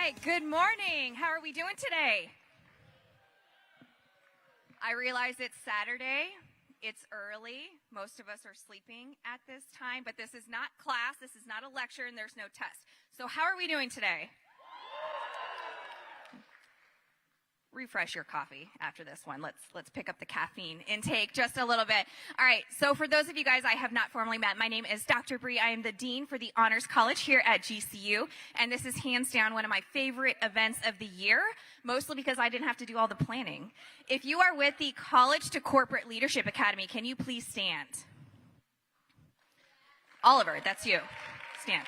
right, good morning. How are we doing today? I realize it's Saturday. It's early. Most of us are sleeping at this time, but this is not class. This is not a lecture, and there's no test. So how are we doing today? Refresh your coffee after this one. Let's pick up the caffeine intake just a little bit. All right, so for those of you guys I have not formally met, my name is Dr. Bree. I am the Dean for the Honors College here at GCU, and this is hands down one of my favorite events of the year, mostly because I didn't have to do all the planning. If you are with the College to Corporate Leadership Academy, can you please stand? Oliver, that's you. Stand.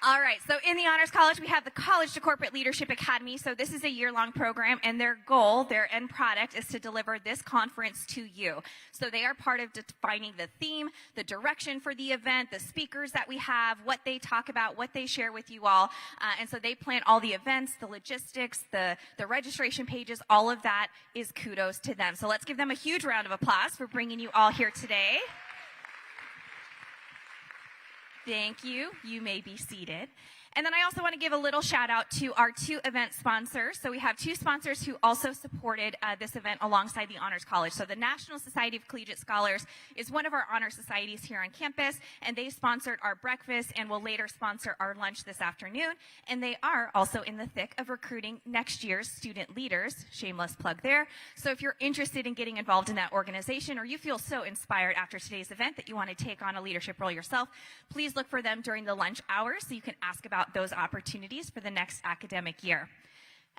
All right, so in the Honors College, we have the College to Corporate Leadership Academy. So this is a year-long program, and their goal, their end product, is to deliver this conference to you. So they are part of defining the theme, the direction for the event, the speakers that we have, what they talk about, what they share with you all. And so they plan all the events, the logistics, the registration pages, all of that is kudos to them. So let's give them a huge round of applause for bringing you all here today. Thank you. You may be seated. And then I also want to give a little shout out to our two event sponsors. So we have two sponsors who also supported this event alongside the Honors College. So the National Society of Collegiate Scholars is one of our honor societies here on campus, and they sponsored our breakfast and will later sponsor our lunch this afternoon. And they are also in the thick of recruiting next year's student leaders. Shameless plug there. So if you're interested in getting involved in that organization, or you feel so inspired after today's event that you want to take on a leadership role yourself, please look for them during the lunch hours so you can ask about those opportunities for the next academic year.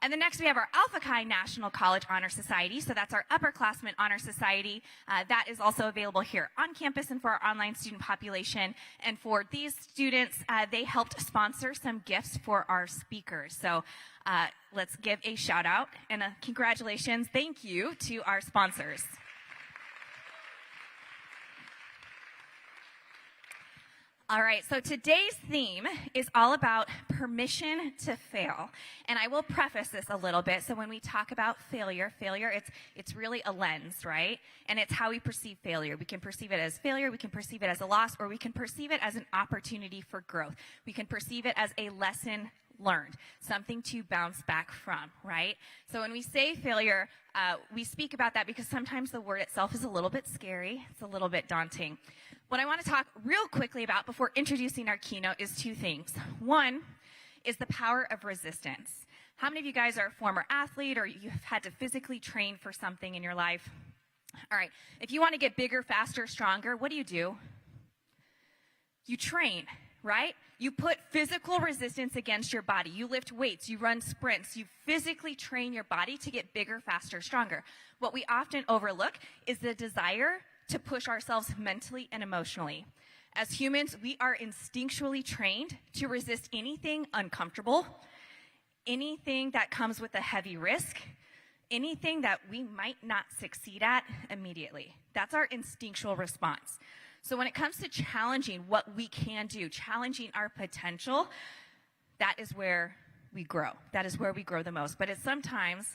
And then next we have our Alpha Chi National College Honor Society. So that's our upperclassmen honor society. That is also available here on campus and for our online student population. And for these students, they helped sponsor some gifts for our speakers. So let's give a shout out and a congratulations, thank you to our sponsors. All right, so today's theme is all about permission to fail. And I will preface this a little bit. So when we talk about failure, it's really a lens, right? And it's how we perceive failure. We can perceive it as failure, we can perceive it as a loss, or we can perceive it as an opportunity for growth. We can perceive it as a lesson learned, something to bounce back from, right? So when we say failure, we speak about that because sometimes the word itself is a little bit scary. It's a little bit daunting. What I want to talk real quickly about before introducing our keynote is two things. One is the power of resistance. How many of you guys are a former athlete or you've had to physically train for something in your life? All right, if you want to get bigger, faster, stronger, what do? You train, right? You put physical resistance against your body. You lift weights, you run sprints, you physically train your body to get bigger, faster, stronger. What we often overlook is the desire to push ourselves mentally and emotionally. As humans, we are instinctually trained to resist anything uncomfortable, anything that comes with a heavy risk, anything that we might not succeed at immediately. That's our instinctual response. So when it comes to challenging what we can do, challenging our potential, that is where we grow. That is where we grow the most. But it's sometimes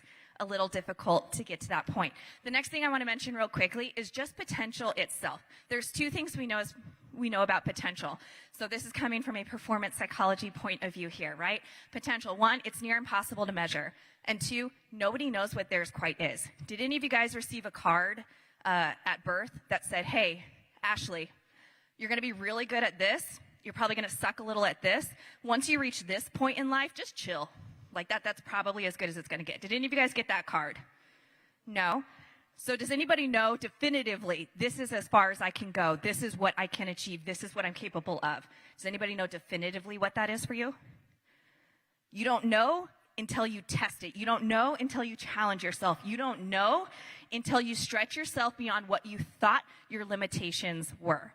a little difficult to get to that point. The next thing I want to mention real quickly is just potential itself. There's two things we know about potential. So this is coming from a performance psychology point of view here, right? Potential. One, it's near impossible to measure. And two, nobody knows what theirs quite is. Did any of you guys receive a card at birth that said, hey, Ashley, you're going to be really good at this. You're probably going to suck a little at this. Once you reach this point in life, just chill. Like that's probably as good as it's going to get. Did any of you guys get that card? No? So does anybody know definitively, this is as far as I can go. This is what I can achieve. This is what I'm capable of. Does anybody know definitively what that is for you? You don't know until you test it. You don't know until you challenge yourself. You don't know until you stretch yourself beyond what you thought your limitations were.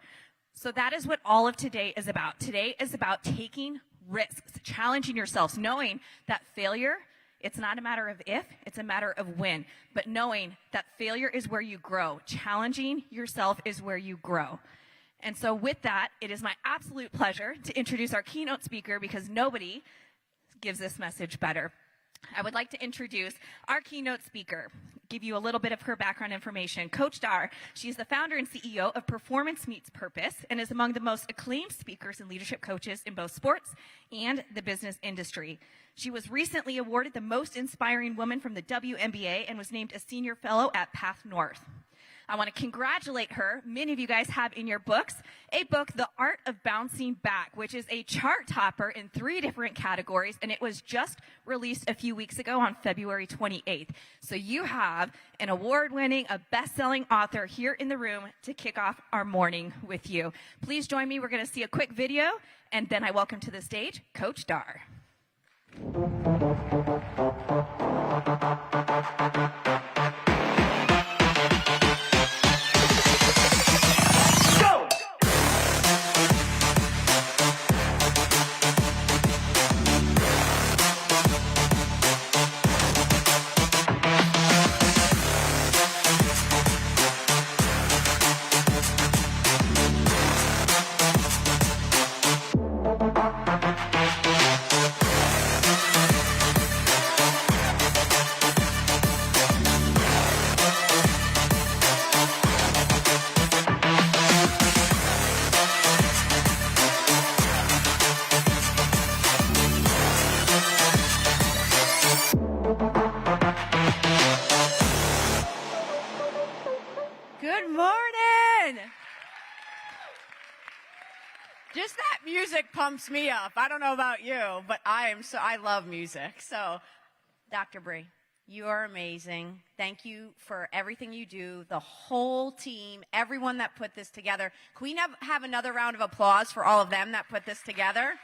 So that is what all of today is about. Today is about taking risks, challenging yourselves, knowing that failure, it's not a matter of if, it's a matter of when. But knowing that failure is where you grow. Challenging yourself is where you grow. And so with that, it is my absolute pleasure to introduce our keynote speaker because nobody gives this message better. I would like to introduce our keynote speaker, give you a little bit of her background information. Coach Dar, she is the founder and CEO of Performance Meets Purpose and is among the most acclaimed speakers and leadership coaches in both sports and the business industry. She was recently awarded the Most Inspiring Woman from the WNBA and was named a senior fellow at Path North. I want to congratulate her. Many of you guys have in your books a book, The Art of Bouncing Back, which is a chart topper in 3 different categories, and it was just released a few weeks ago on February 28th. So you have an award-winning, a best-selling author here in the room to kick off our morning with you. Please join me. We're going to see a quick video, and then I welcome to the stage Coach Dar. Just that music pumps me up. I don't know about you, but I love music. So, Dr. Bree, you are amazing. Thank you for everything you do, the whole team, everyone that put this together. Can we have another round of applause for all of them that put this together?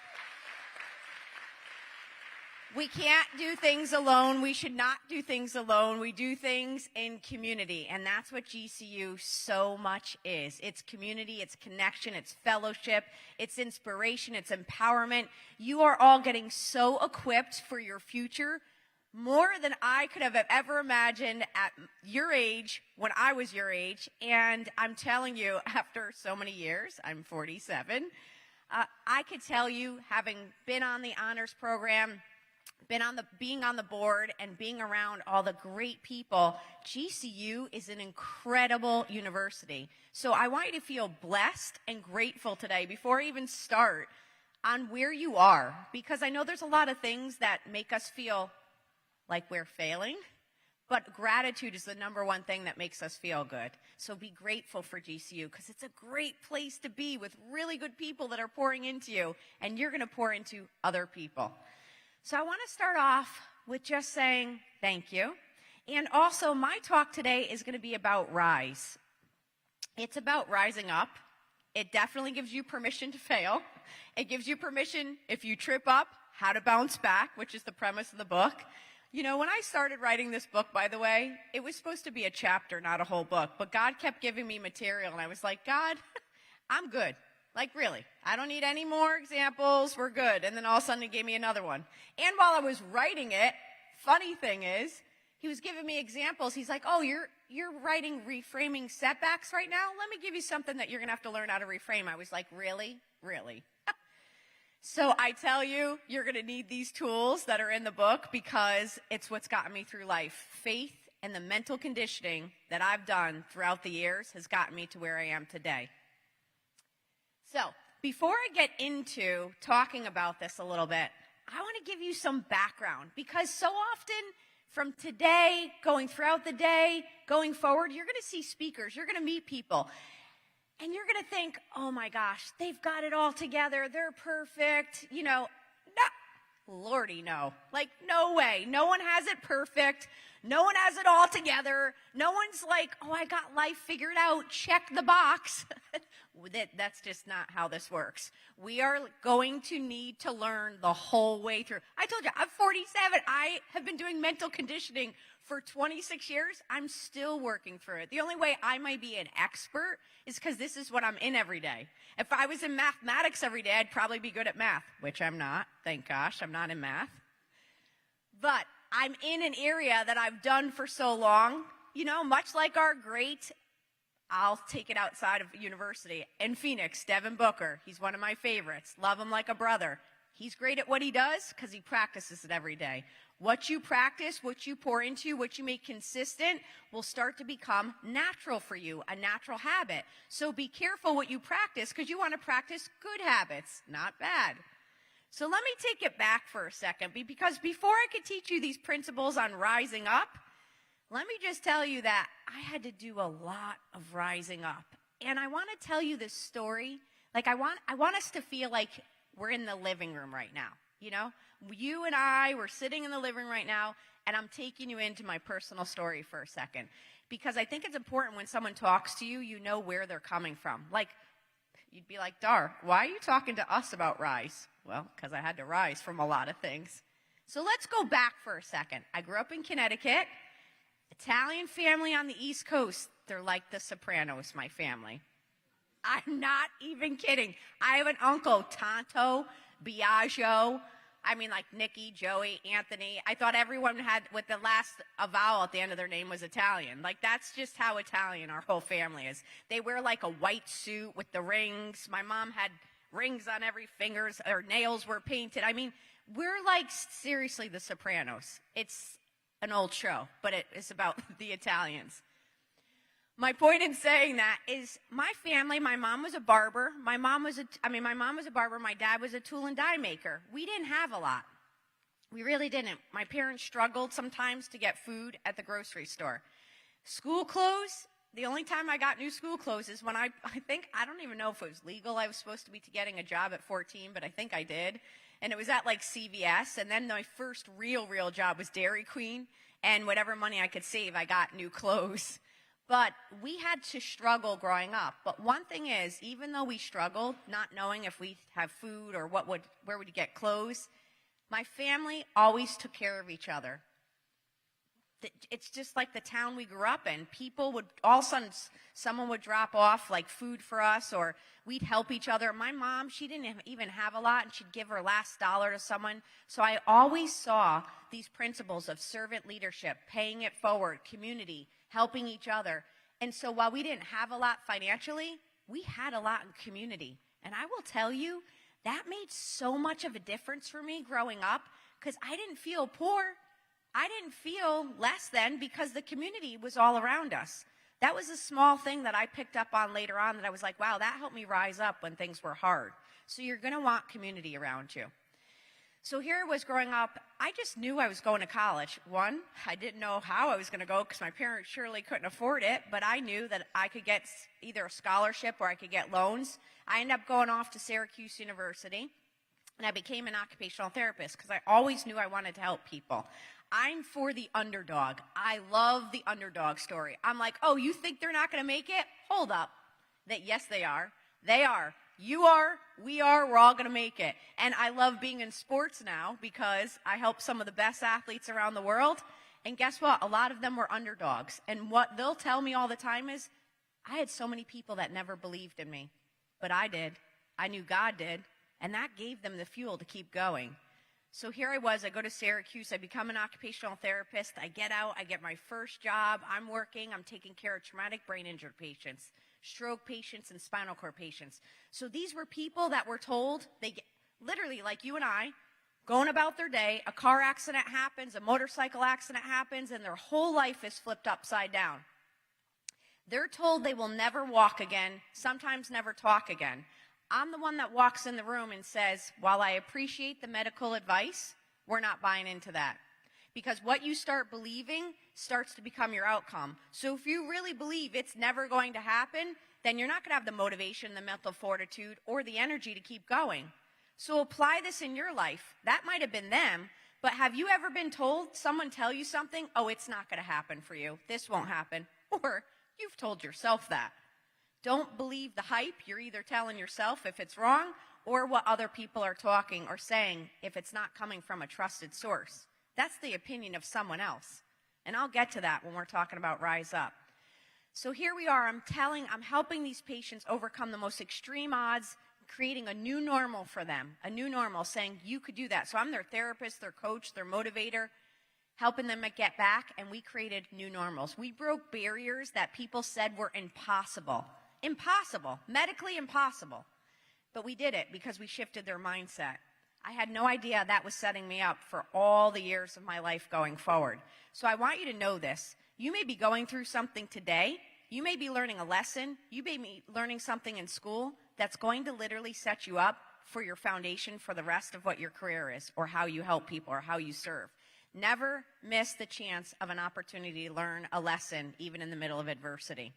We can't do things alone. We should not do things alone. We do things in community, and that's what GCU so much is. It's community, it's connection, it's fellowship, it's inspiration, it's empowerment. You are all getting so equipped for your future, more than I could have ever imagined at your age, when I was your age. And I'm telling you, after so many years, I'm 47, I could tell you, having been on the honors program, being on the board and being around all the great people, GCU is an incredible university. So I want you to feel blessed and grateful today before I even start on where you are, because I know there's a lot of things that make us feel like we're failing, but gratitude is the number one thing that makes us feel good. So be grateful for GCU, because it's a great place to be with really good people that are pouring into you, and you're going to pour into other people. So I want to start off with just saying thank you. And also, my talk today is going to be about rise. It's about rising up. It definitely gives you permission to fail. It gives you permission, if you trip up, how to bounce back, which is the premise of the book. You know, when I started writing this book, by the way, it was supposed to be a chapter, not a whole book. But God kept giving me material, and I was like, God, I'm good. Like, really, I don't need any more examples. We're good. And then all of a sudden he gave me another one. And while I was writing it, funny thing is, he was giving me examples. He's like, oh, you're writing reframing setbacks right now? Let me give you something that you're going to have to learn how to reframe. I was like, really? Really? So I tell you, you're going to need these tools that are in the book, because it's what's gotten me through life. Faith and the mental conditioning that I've done throughout the years has gotten me to where I am today. So, before I get into talking about this a little bit, I want to give you some background, because so often from today, going throughout the day, going forward, you're going to see speakers, you're going to meet people, and you're going to think, oh my gosh, they've got it all together, they're perfect, you know. No, Lordy, no. Like, no way. No one has it perfect. No one has it all together. No one's like, oh, I got life figured out, check the box. That's just not how this works. We are going to need to learn the whole way through. I told you, I'm 47. I have been doing mental conditioning for 26 years. I'm still working through it. The only way I might be an expert is because this is what I'm in every day. If I was in mathematics every day, I'd probably be good at math, which I'm not. Thank gosh, I'm not in math. But I'm in an area that I've done for so long, you know, much like our great, I'll take it outside of university, in Phoenix, Devin Booker. He's one of my favorites. Love him like a brother. He's great at what he does because he practices it every day. What you practice, what you pour into, what you make consistent will start to become natural for you, a natural habit. So be careful what you practice because you want to practice good habits, not bad. So let me take it back for a second because before I could teach you these principles on rising up, let me just tell you that I had to do a lot of rising up. And I want to tell you this story. Like I want us to feel like we're in the living room right now, you know? You and I, we're sitting in the living room right now, and I'm taking you into my personal story for a second. Because I think it's important when someone talks to you, you know where they're coming from. Like, you'd be like, Dar, why are you talking to us about rise? Well, because I had to rise from a lot of things. So let's go back for a second. I grew up in Connecticut, Italian family on the East Coast. They're like the Sopranos, my family. I'm not even kidding. I have an uncle, Tonto, Biagio. I mean, like Nikki, Joey, Anthony. I thought everyone had, with the last vowel at the end of their name was Italian. Like, that's just how Italian our whole family is. They wear like a white suit with the rings. My mom had rings on every fingers. Her nails were painted. I mean, we're like seriously the Sopranos. It's an old show, but it is about the Italians. My point in saying that is my family, my mom was a barber. My mom was a barber. My dad was a tool and die maker. We didn't have a lot. We really didn't. My parents struggled sometimes to get food at the grocery store. School clothes, the only time I got new school clothes is when I don't even know if it was legal. I was supposed to be getting a job at 14, but I think I did. And it was at like CVS. And then my first real job was Dairy Queen. And whatever money I could save, I got new clothes. But we had to struggle growing up. But one thing is, even though we struggled, not knowing if we have food or where would you get clothes, my family always took care of each other. It's just like the town we grew up in. People would, all of a sudden, someone would drop off like food for us, or we'd help each other. My mom, she didn't even have a lot, and she'd give her last dollar to someone. So I always saw these principles of servant leadership, paying it forward, community, helping each other. And so while we didn't have a lot financially, we had a lot in community. And I will tell you, that made so much of a difference for me growing up because I didn't feel poor. I didn't feel less than because the community was all around us. That was a small thing that I picked up on later on that I was like, wow, that helped me rise up when things were hard. So you're going to want community around you. So here I was growing up. I just knew I was going to college. One, I didn't know how I was going to go because my parents surely couldn't afford it, but I knew that I could get either a scholarship or I could get loans. I ended up going off to Syracuse University, and I became an occupational therapist because I always knew I wanted to help people. I'm for the underdog. I love the underdog story. I'm like, oh, you think they're not going to make it? Hold up. That yes, they are. They are. You are, we are, we're all going to make it. And I love being in sports now because I help some of the best athletes around the world. And guess what? A lot of them were underdogs. And what they'll tell me all the time is, I had so many people that never believed in me. But I did. I knew God did. And that gave them the fuel to keep going. So here I was. I go to Syracuse. I become an occupational therapist. I get out. I get my first job. I'm working. I'm taking care of traumatic brain injured patients, stroke patients, and spinal cord patients. So these were people that were told, they get, literally like you and I, going about their day, a car accident happens, a motorcycle accident happens, and their whole life is flipped upside down. They're told they will never walk again, sometimes never talk again. I'm the one that walks in the room and says, while I appreciate the medical advice, we're not buying into that. Because what you start believing starts to become your outcome. So if you really believe it's never going to happen, then you're not going to have the motivation, the mental fortitude, or the energy to keep going. So apply this in your life. That might have been them, but have you ever been told, someone tell you something, oh, it's not going to happen for you, this won't happen, or you've told yourself that. Don't believe the hype. You're either telling yourself if it's wrong or what other people are talking or saying if it's not coming from a trusted source. That's the opinion of someone else. And I'll get to that when we're talking about Rise Up. So here we are. I'm helping these patients overcome the most extreme odds, creating a new normal for them, a new normal, saying you could do that. So I'm their therapist, their coach, their motivator, helping them get back, and we created new normals. We broke barriers that people said were impossible. Impossible, medically impossible. But we did it because we shifted their mindset. I had no idea that was setting me up for all the years of my life going forward. So I want you to know this. You may be going through something today. You may be learning a lesson. You may be learning something in school that's going to literally set you up for your foundation for the rest of what your career is, or how you help people, or how you serve. Never miss the chance of an opportunity to learn a lesson, even in the middle of adversity.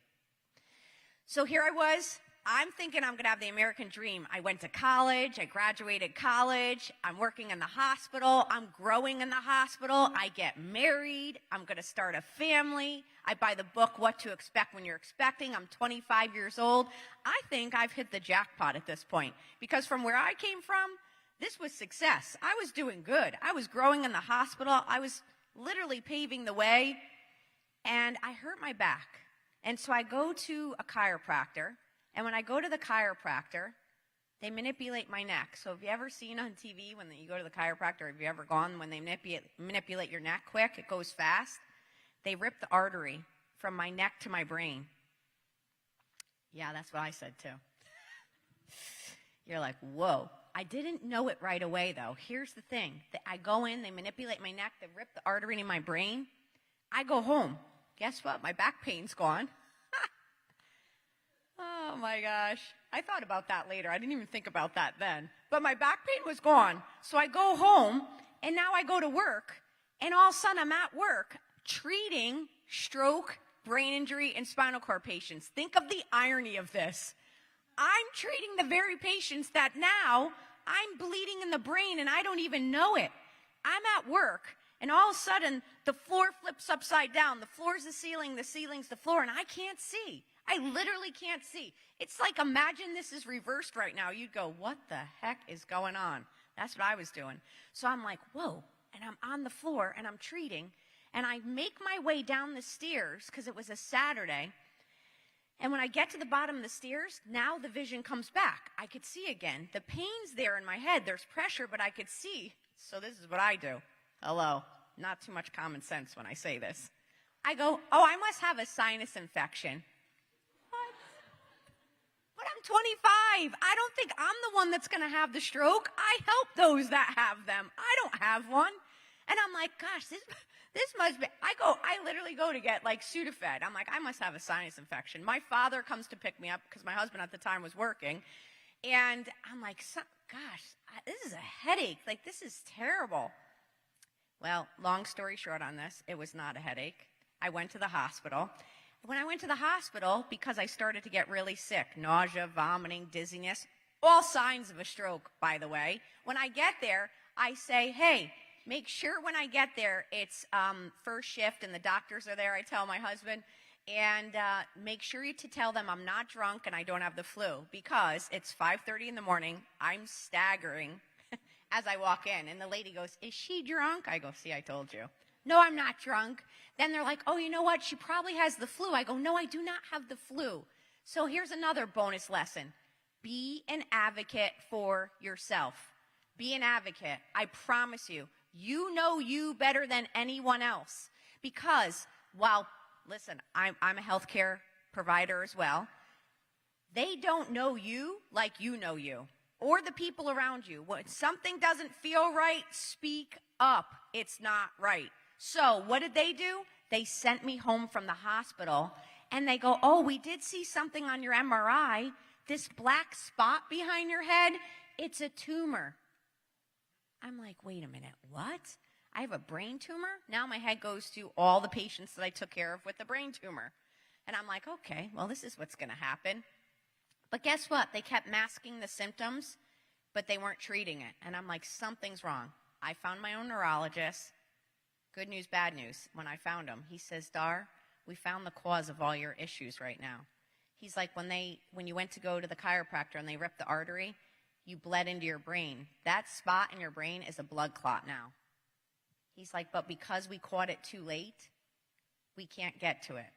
So here I was. I'm thinking I'm going to have the American dream. I went to college. I graduated college. I'm working in the hospital. I'm growing in the hospital. I get married. I'm going to start a family. I buy the book, What to Expect When You're Expecting. I'm 25 years old. I think I've hit the jackpot at this point, because from where I came from, this was success. I was doing good. I was growing in the hospital. I was literally paving the way, and I hurt my back. And so I go to a chiropractor. And when I go to the chiropractor, they manipulate my neck. So have you ever seen on TV when you go to the chiropractor, have you ever gone when they manipulate your neck quick, it goes fast? They rip the artery from my neck to my brain. Yeah, that's what I said too. You're like, whoa. I didn't know it right away though. Here's the thing. I go in, they manipulate my neck, they rip the artery in my brain. I go home. Guess what? My back pain's gone. Oh my gosh. I thought about that later. I didn't even think about that then. But my back pain was gone. So I go home, and now I go to work, and all of a sudden I'm at work treating stroke, brain injury, and spinal cord patients. Think of the irony of this. I'm treating the very patients that now I'm bleeding in the brain, and I don't even know it. I'm at work, and all of a sudden the floor flips upside down. The floor's the ceiling, the ceiling's the floor, and I can't see. I literally can't see. It's like, imagine this is reversed right now. You'd go, what the heck is going on? That's what I was doing. So I'm like, whoa. And I'm on the floor, and I'm treating. And I make my way down the stairs, because it was a Saturday. And when I get to the bottom of the stairs, now the vision comes back. I could see again. The pain's there in my head. There's pressure, but I could see. So this is what I do. Hello. Not too much common sense when I say this. I go, oh, I must have a sinus infection. But I'm 25. I don't think I'm the one that's going to have the stroke. I help those that have them. I don't have one. And I'm like, gosh, this must be, I literally go to get like Sudafed. I'm like, I must have a sinus infection. My father comes to pick me up because my husband at the time was working. And I'm like, gosh, this is a headache. Like, this is terrible. Well, long story short on this, it was not a headache. I went to the hospital. When I went to the hospital, because I started to get really sick, nausea, vomiting, dizziness, all signs of a stroke, by the way. When I get there, I say, hey, make sure when I get there, it's first shift and the doctors are there. I tell my husband, and make sure to tell them I'm not drunk and I don't have the flu, because it's 5:30 in the morning. I'm staggering as I walk in, and the lady goes, is she drunk? I go, see, I told you. No, I'm not drunk. Then they're like, oh, you know what? She probably has the flu. I go, no, I do not have the flu. So here's another bonus lesson. Be an advocate for yourself. Be an advocate. I promise you, you know you better than anyone else. Because listen, I'm a healthcare provider as well. They don't know you like you know you, or the people around you. When something doesn't feel right, speak up. It's not right. So what did they do? They sent me home from the hospital, and they go, oh, we did see something on your MRI. This black spot behind your head, it's a tumor. I'm like, wait a minute, what? I have a brain tumor? Now my head goes to all the patients that I took care of with the brain tumor. And I'm like, okay, well, this is what's going to happen. But guess what? They kept masking the symptoms, but they weren't treating it. And I'm like, something's wrong. I found my own neurologist. Good news, bad news. When I found him, he says, Dar, we found the cause of all your issues right now. He's like, when you went to go to the chiropractor and they ripped the artery, you bled into your brain. That spot in your brain is a blood clot now. He's like, but because we caught it too late, we can't get to it.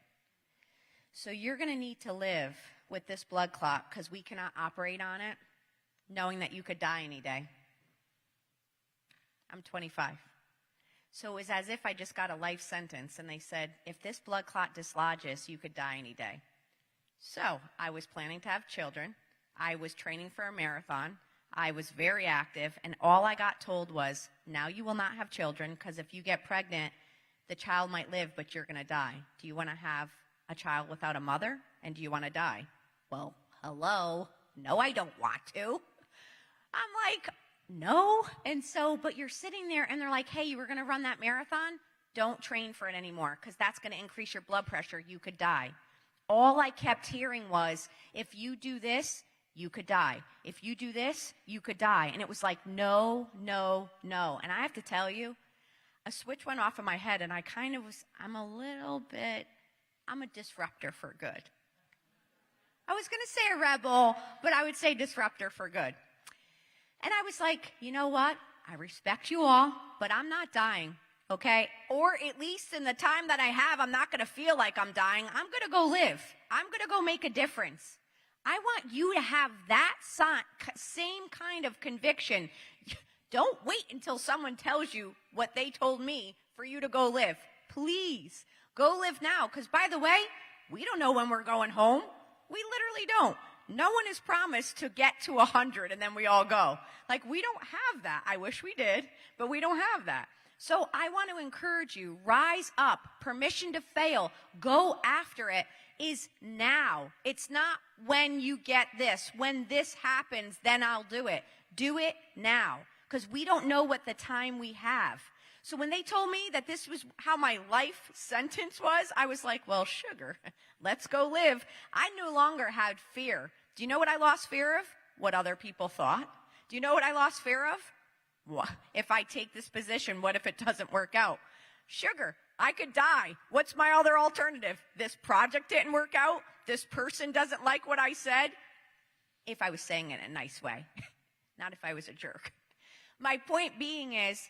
So you're going to need to live with this blood clot, because we cannot operate on it knowing that you could die any day. I'm 25. So it was as if I just got a life sentence, and they said, if this blood clot dislodges, you could die any day. So I was planning to have children. I was training for a marathon. I was very active, and all I got told was, now you will not have children, because if you get pregnant, the child might live, but you're going to die. Do you want to have a child without a mother? And do you want to die? Well, hello. No, I don't want to. I'm like, no. And so, but you're sitting there, and they're like, hey, you were going to run that marathon? Don't train for it anymore, because that's going to increase your blood pressure. You could die. All I kept hearing was, if you do this, you could die. If you do this, you could die. And it was like, no, no, no. And I have to tell you, a switch went off in my head, and I kind of was, I'm a disruptor for good. I was going to say a rebel, but I would say disruptor for good. And I was like, you know what? I respect you all, but I'm not dying, okay? Or at least in the time that I have, I'm not going to feel like I'm dying. I'm going to go live. I'm going to go make a difference. I want you to have that same kind of conviction. Don't wait until someone tells you what they told me for you to go live. Please, go live now. Because, by the way, we don't know when we're going home. We literally don't. No one is promised to get to 100 and then we all go. Like, we don't have that. I wish we did, but we don't have that. So I want to encourage you, rise up. Permission to fail. Go after it is now. It's not when you get this. When this happens, then I'll do it. Do it now. Because we don't know what the time we have. So when they told me that this was how my life sentence was, I was like, well, sugar, let's go live. I no longer had fear. Do you know what I lost fear of? What other people thought. Do you know what I lost fear of? What? If I take this position, what if it doesn't work out? Sugar, I could die. What's my other alternative? This project didn't work out? This person doesn't like what I said? If I was saying it in a nice way, not if I was a jerk. My point being is,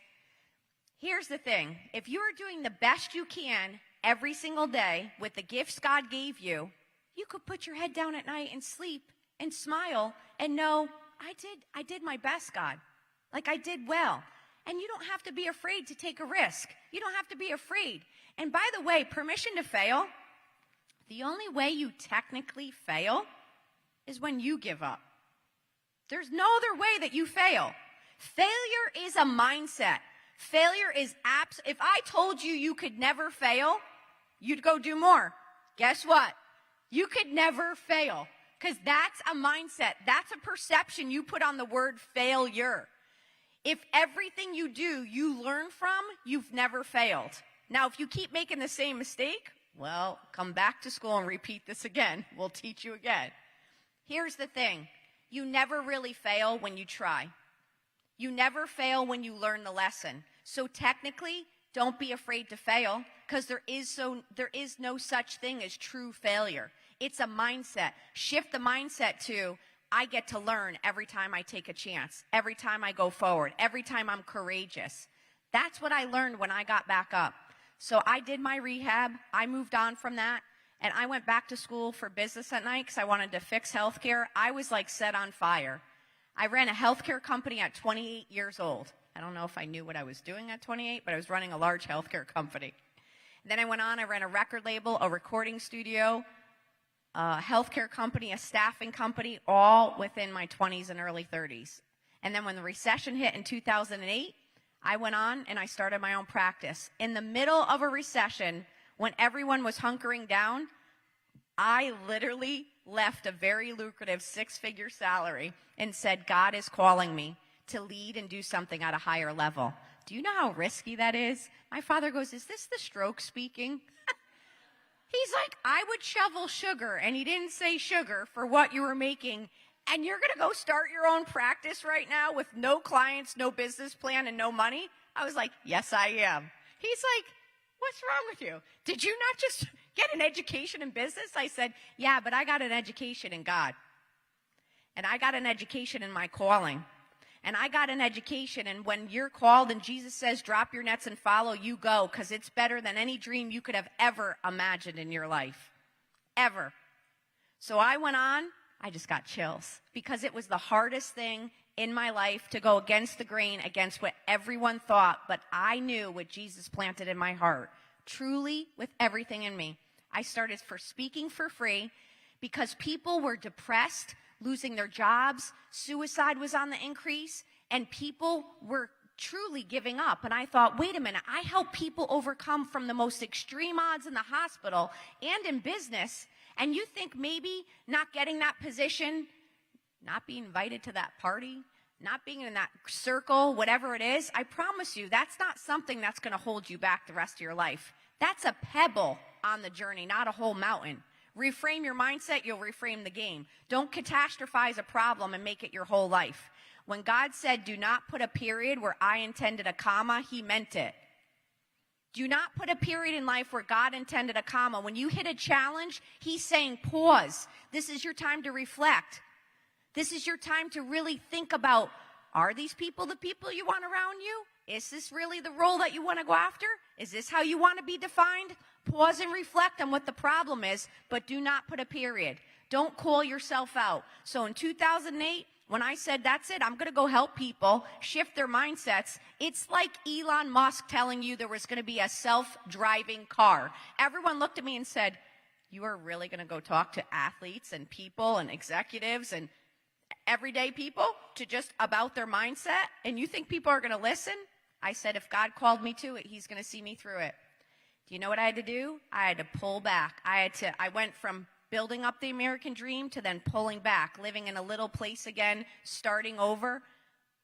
here's the thing. If you're doing the best you can every single day with the gifts God gave you, you could put your head down at night and sleep and smile and know, I did my best, God. Like, I did well. And you don't have to be afraid to take a risk. You don't have to be afraid. And by the way, permission to fail, the only way you technically fail is when you give up. There's no other way that you fail. Failure is a mindset. Failure is if I told you you could never fail, you'd go do more. Guess what? You could never fail, because that's a mindset. That's a perception you put on the word failure. If everything you do, you learn from, you've never failed. Now, if you keep making the same mistake, well, come back to school and repeat this again. We'll teach you again. Here's the thing. You never really fail when you try. You never fail when you learn the lesson. So technically, don't be afraid to fail, because there is no such thing as true failure. It's a mindset. Shift the mindset to, I get to learn every time I take a chance, every time I go forward, every time I'm courageous. That's what I learned when I got back up. So I did my rehab. I moved on from that, and I went back to school for business at night because I wanted to fix healthcare. I was like set on fire. I ran a healthcare company at 28 years old. I don't know if I knew what I was doing at 28, but I was running a large healthcare company. Then I went on, I ran a record label, a recording studio, a healthcare company, a staffing company, all within my 20s and early 30s. And then when the recession hit in 2008, I went on and I started my own practice. In the middle of a recession, when everyone was hunkering down, I literally left a very lucrative 6-figure salary and said, God is calling me to lead and do something at a higher level. Do you know how risky that is? My father goes, is this the stroke speaking? He's like, I would shovel sugar, and he didn't say sugar, for what you were making, and you're going to go start your own practice right now with no clients, no business plan, and no money? I was like, yes, I am. He's like, what's wrong with you? Did you not just get an education in business? I said, yeah, but I got an education in God. And I got an education in my calling. And I got an education, and when you're called and Jesus says, drop your nets and follow, you go, because it's better than any dream you could have ever imagined in your life. Ever. So I went on, I just got chills, because it was the hardest thing in my life to go against the grain, against what everyone thought, but I knew what Jesus planted in my heart, truly with everything in me. I started speaking for free because people were depressed, losing their jobs. Suicide was on the increase, and people were truly giving up. And I thought, wait a minute, I help people overcome from the most extreme odds in the hospital and in business, and you think maybe not getting that position, not being invited to that party, not being in that circle, whatever it is, I promise you, that's not something that's going to hold you back the rest of your life. That's a pebble on the journey, not a whole mountain. Reframe your mindset, you'll reframe the game. Don't catastrophize a problem and make it your whole life. When God said, do not put a period where I intended a comma, he meant it. Do not put a period in life where God intended a comma. When you hit a challenge, he's saying, pause. This is your time to reflect. This is your time to really think about, are these people the people you want around you? Is this really the role that you want to go after? Is this how you want to be defined? Pause and reflect on what the problem is, but do not put a period. Don't call yourself out. So in 2008, when I said, that's it, I'm going to go help people shift their mindsets, it's like Elon Musk telling you there was going to be a self-driving car. Everyone looked at me and said, you are really going to go talk to athletes and people and executives and everyday people to just about their mindset, and you think people are going to listen? I said, if God called me to it, he's going to see me through it. Do you know what I had to do? I had to pull back. I went from building up the American dream to then pulling back, living in a little place again, starting over.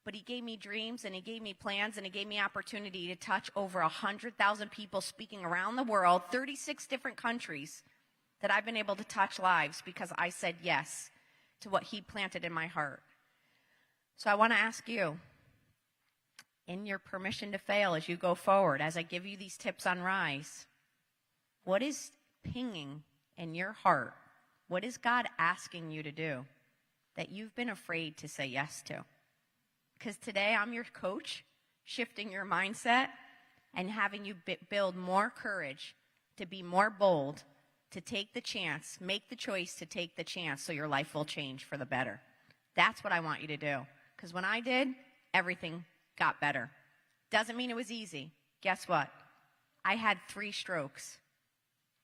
But he gave me dreams, and he gave me plans, and he gave me opportunity to touch over 100,000 people speaking around the world, 36 different countries, that I've been able to touch lives because I said yes to what he planted in my heart. So I want to ask you, in your permission to fail as you go forward, as I give you these tips on Rise, what is pinging in your heart? What is God asking you to do that you've been afraid to say yes to? Because today I'm your coach, shifting your mindset and having you build more courage to be more bold, to take the chance, make the choice to take the chance so your life will change for the better. That's what I want you to do. Because when I did, everything got better. Doesn't mean it was easy. Guess what? I had 3 strokes,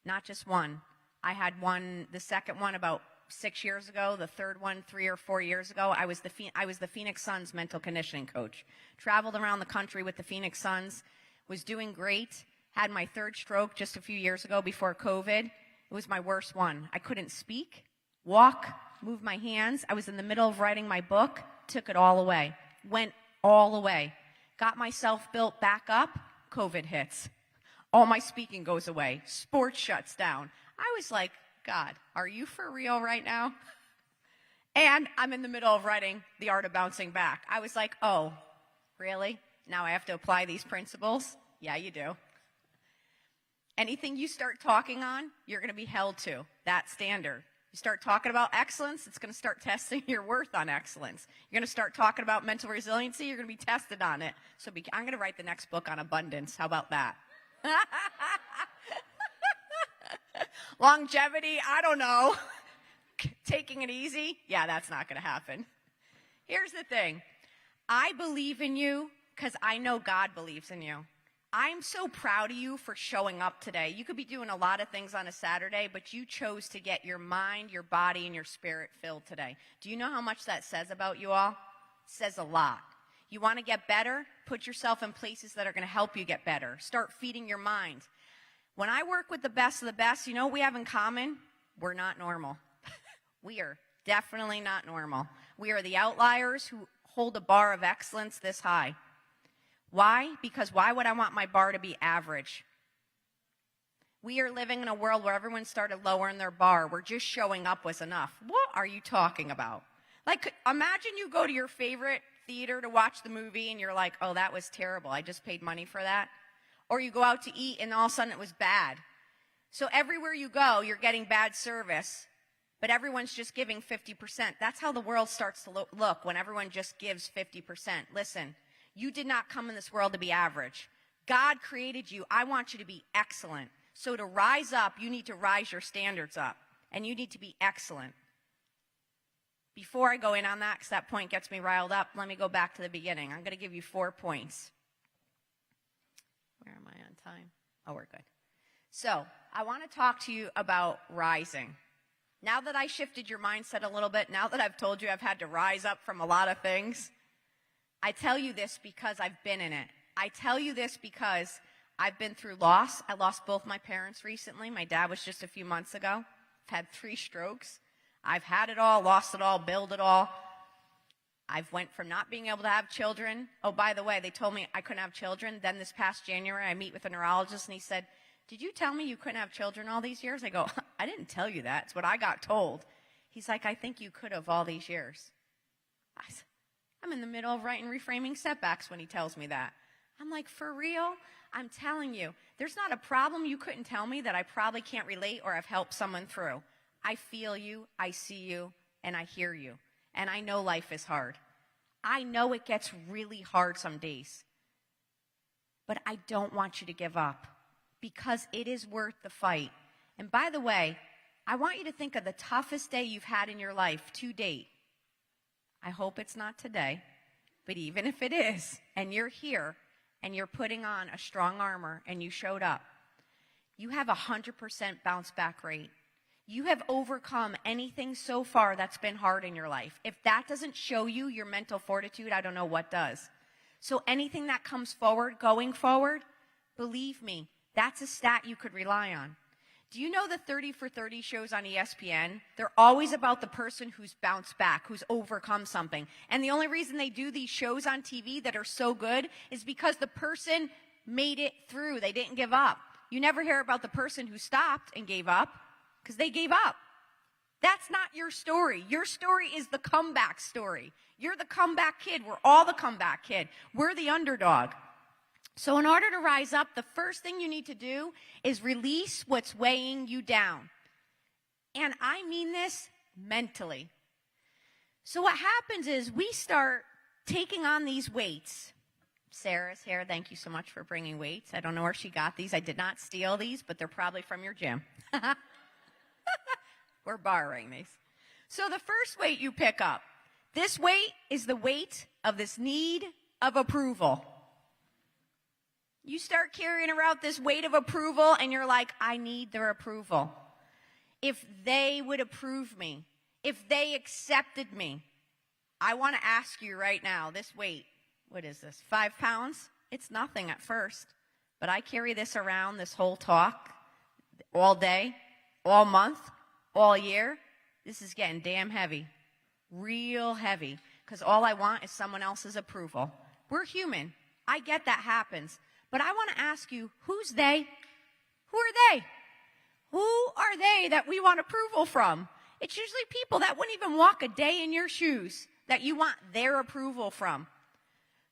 not just one. I had one, the second one about 6 years ago, the third one 3 or 4 years ago. I was the Phoenix Suns mental conditioning coach. Traveled around the country with the Phoenix Suns, was doing great, had my 3rd stroke just a few years ago before COVID. It was my worst one. I couldn't speak, walk, move my hands. I was in the middle of writing my book, took it all away, went all away. Got myself built back up, COVID hits. All my speaking goes away. Sports shuts down. I was like, God, are you for real right now? And I'm in the middle of writing The Art of Bouncing Back. I was like, oh, really? Now I have to apply these principles? Yeah, you do. Anything you start talking on, you're going to be held to that standard. You start talking about excellence, it's going to start testing your worth on excellence. You're going to start talking about mental resiliency, you're going to be tested on it. So I'm going to write the next book on abundance. How about that? Longevity, I don't know. Taking it easy, yeah, that's not going to happen. Here's the thing. I believe in you because I know God believes in you. I'm so proud of you for showing up today. You could be doing a lot of things on a Saturday, but you chose to get your mind, your body, and your spirit filled today. Do you know how much that says about you all? It says a lot. You want to get better? Put yourself in places that are going to help you get better. Start feeding your mind. When I work with the best of the best, you know what we have in common? We're not normal. We are definitely not normal. We are the outliers who hold a bar of excellence this high. Why? Because why would I want my bar to be average? We are living in a world where everyone started lowering their bar. We're just showing up was enough. What are you talking about? Like, imagine you go to your favorite theater to watch the movie and you're like, oh, that was terrible. I just paid money for that. Or you go out to eat and all of a sudden it was bad. So everywhere you go, you're getting bad service, but everyone's just giving 50%. That's how the world starts to look when everyone just gives 50%. Listen. You did not come in this world to be average. God created you. I want you to be excellent. So to rise up, you need to rise your standards up, and you need to be excellent. Before I go in on that, because that point gets me riled up, let me go back to the beginning. I'm going to give you 4 points. Where am I on time? Oh, we're good. So I want to talk to you about rising. Now that I shifted your mindset a little bit, now that I've told you I've had to rise up from a lot of things, I tell you this because I've been in it. I tell you this because I've been through loss. I lost both my parents recently. My dad was just a few months ago. I've had 3 strokes. I've had it all, lost it all, built it all. I've went from not being able to have children. Oh, by the way, they told me I couldn't have children. Then this past January, I meet with a neurologist, and he said, "Did you tell me you couldn't have children all these years?" I go, "I didn't tell you that. It's what I got told." He's like, "I think you could have all these years." I'm in the middle of writing Reframing Setbacks when he tells me that. I'm like, for real? I'm telling you, there's not a problem you couldn't tell me that I probably can't relate or have helped someone through. I feel you, I see you, and I hear you. And I know life is hard. I know it gets really hard some days. But I don't want you to give up because it is worth the fight. And by the way, I want you to think of the toughest day you've had in your life to date. I hope it's not today, but even if it is, and you're here, and you're putting on a strong armor, and you showed up, you have 100% bounce back rate. You have overcome anything so far that's been hard in your life. If that doesn't show you your mental fortitude, I don't know what does. So anything that comes forward, going forward, believe me, that's a stat you could rely on. Do you know the 30 for 30 shows on ESPN? They're always about the person who's bounced back, who's overcome something. And the only reason they do these shows on TV that are so good is because the person made it through. They didn't give up. You never hear about the person who stopped and gave up because they gave up. That's not your story. Your story is the comeback story. You're the comeback kid. We're all the comeback kid. We're the underdog. So in order to rise up, the first thing you need to do is release what's weighing you down. And I mean this mentally. So what happens is we start taking on these weights. Sarah's here. Thank you so much for bringing weights. I don't know where she got these. I did not steal these, but they're probably from your gym. We're borrowing these. So the first weight you pick up, this weight is the weight of this need of approval. You start carrying around this weight of approval, and you're like, I need their approval. If they would approve me, if they accepted me, I want to ask you right now, this weight, what is this, 5 pounds? It's nothing at first, but I carry this around this whole talk all day, all month, all year. This is getting damn heavy, real heavy, because all I want is someone else's approval. We're human. I get that happens. But I want to ask you, who's they? Who are they? Who are they that we want approval from? It's usually people that wouldn't even walk a day in your shoes that you want their approval from.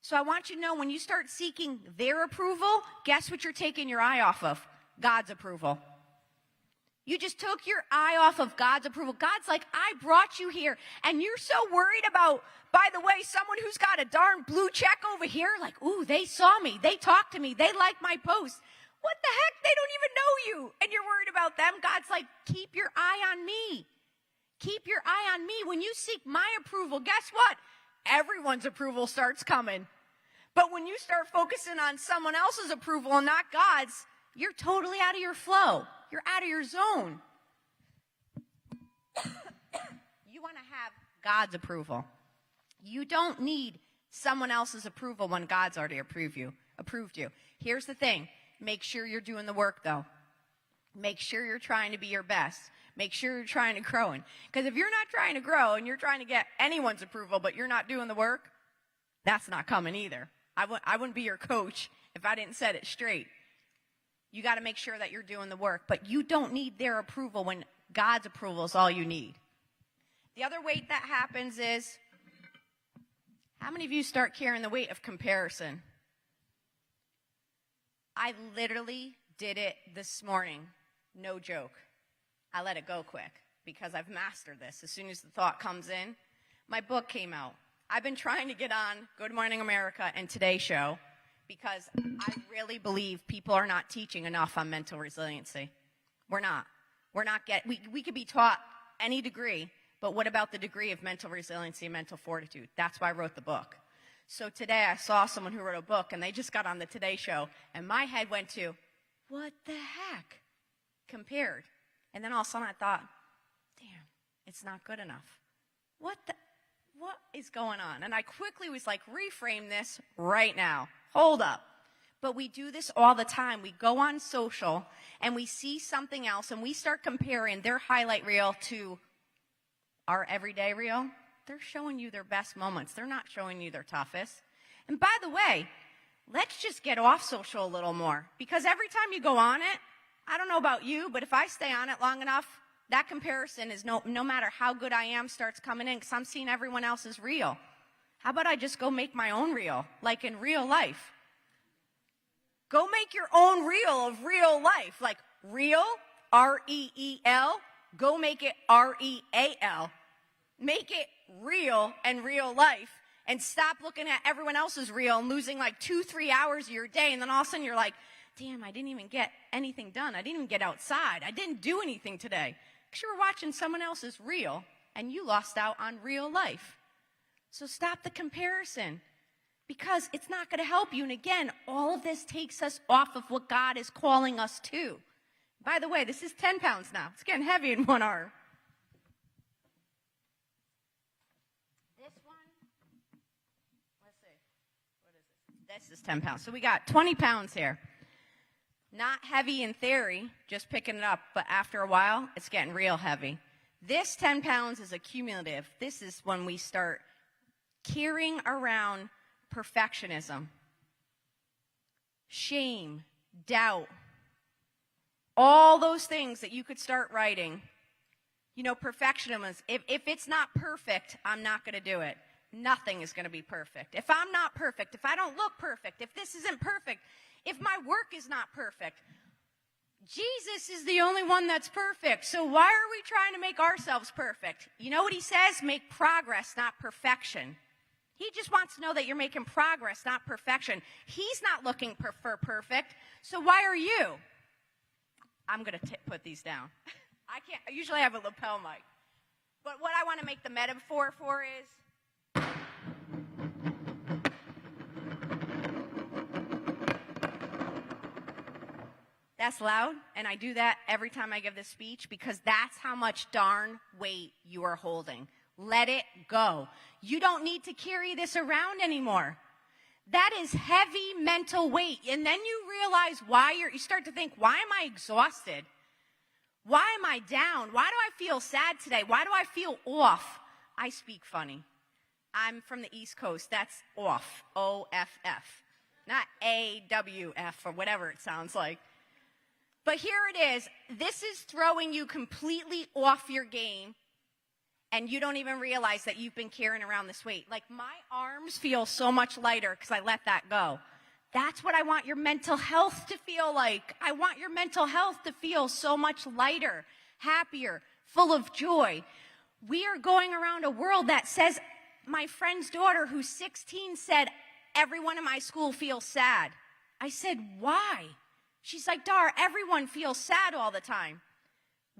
So I want you to know, when you start seeking their approval, guess what you're taking your eye off of? God's approval. You just took your eye off of God's approval. God's like, I brought you here, and you're so worried about, by the way, someone who's got a darn blue check over here, like, ooh, they saw me, they talked to me, they liked my post. What the heck? They don't even know you, and you're worried about them. God's like, keep your eye on me. Keep your eye on me. When you seek my approval, guess what? Everyone's approval starts coming. But when you start focusing on someone else's approval and not God's, you're totally out of your flow. You're out of your zone. You want to have God's approval. You don't need someone else's approval when God's already approved you. Here's the thing. Make sure you're doing the work, though. Make sure you're trying to be your best. Make sure you're trying to grow. Because if you're not trying to grow and you're trying to get anyone's approval, but you're not doing the work, that's not coming either. I wouldn't be your coach if I didn't set it straight. You got to make sure that you're doing the work, but you don't need their approval when God's approval is all you need. The other weight that happens is, how many of you start carrying the weight of comparison? I literally did it this morning. No joke. I let it go quick because I've mastered this. As soon as the thought comes in, my book came out. I've been trying to get on Good Morning America and Today Show because I really believe people are not teaching enough on mental resiliency. We're not. We could be taught any degree, but what about the degree of mental resiliency and mental fortitude? That's why I wrote the book. So today I saw someone who wrote a book, and they just got on the Today Show, and my head went to, what the heck? Compared. And then all of a sudden I thought, damn, it's not good enough. What is going on? And I quickly was like, reframe this right now. Hold up. But we do this all the time. We go on social and we see something else and we start comparing their highlight reel to our everyday reel. They're showing you their best moments. They're not showing you their toughest. And by the way, let's just get off social a little more, because every time you go on it, I don't know about you, but if I stay on it long enough, that comparison is no matter how good I am starts coming in, because I'm seeing everyone else's reel. How about I just go make my own reel, like in real life? Go make your own reel of real life, like real, R-E-E-L. Go make it R-E-A-L. Make it real and real life, and stop looking at everyone else's reel and losing like 2-3 hours of your day, and then all of a sudden you're like, damn, I didn't even get anything done. I didn't even get outside. I didn't do anything today. Because you were watching someone else's reel, and you lost out on real life. So stop the comparison, because it's not going to help you. And again, all of this takes us off of what God is calling us to. By the way, this is 10 pounds now. It's getting heavy in one arm. This one, let's see, what is this? This is 10 pounds. So we got 20 pounds here. Not heavy in theory, just picking it up, but after a while, it's getting real heavy. This 10 pounds is a cumulative. This is when we start carrying around perfectionism, shame, doubt, all those things that you could start writing. You know, perfectionism is, if it's not perfect, I'm not going to do it. Nothing is going to be perfect. If I'm not perfect, if I don't look perfect, if this isn't perfect, if my work is not perfect, Jesus is the only one that's perfect. So why are we trying to make ourselves perfect? You know what he says? Make progress, not perfection. He just wants to know that you're making progress, not perfection. He's not looking for perfect. So why are you? I'm going to put these down. I usually have a lapel mic. But what I want to make the metaphor for is, that's loud, and I do that every time I give this speech, because that's how much darn weight you are holding. Let it go. You don't need to carry this around anymore. That is heavy mental weight. And then you realize why you start to think, why am I exhausted? Why am I down? Why do I feel sad today? Why do I feel off? I speak funny. I'm from the East Coast. That's off, O-F-F, not A-W-F or whatever it sounds like. But here it is. This is throwing you completely off your game, and you don't even realize that you've been carrying around this weight. Like, my arms feel so much lighter because I let that go. That's what I want your mental health to feel like. I want your mental health to feel so much lighter, happier, full of joy. We are going around a world that says, my friend's daughter who's 16 said, everyone in my school feels sad. I said, why? She's like, Dar, everyone feels sad all the time.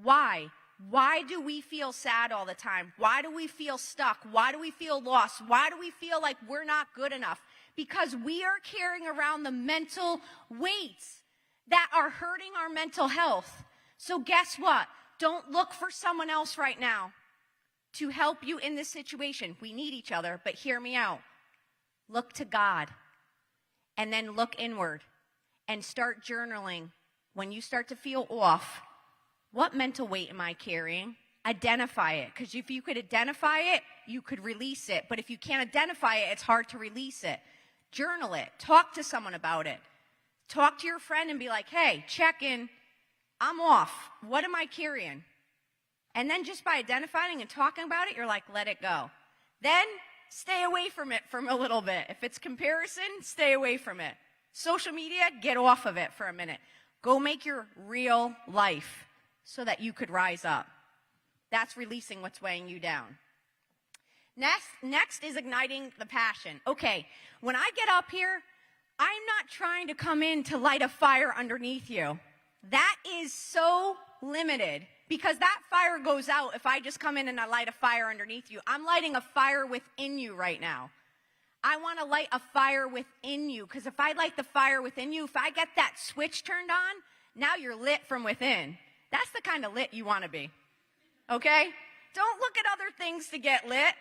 Why? Why do we feel sad all the time? Why do we feel stuck? Why do we feel lost? Why do we feel like we're not good enough? Because we are carrying around the mental weights that are hurting our mental health. So guess what? Don't look for someone else right now to help you in this situation. We need each other, but hear me out. Look to God, and then look inward, and start journaling. When you start to feel off, what mental weight am I carrying? Identify it, because if you could identify it, you could release it. But if you can't identify it, it's hard to release it. Journal it. Talk to someone about it. Talk to your friend and be like, hey, check in. I'm off. What am I carrying? And then just by identifying and talking about it, you're like, let it go. Then stay away from it for a little bit. If it's comparison, stay away from it. Social media, get off of it for a minute. Go make your real life so that you could rise up. That's releasing what's weighing you down. Next is igniting the passion. Okay, when I get up here, I'm not trying to come in to light a fire underneath you. That is so limited, because that fire goes out if I just come in and I light a fire underneath you. I'm lighting a fire within you right now. I want to light a fire within you, because if I light the fire within you, if I get that switch turned on, now you're lit from within. That's the kind of lit you want to be. Okay? Don't look at other things to get lit.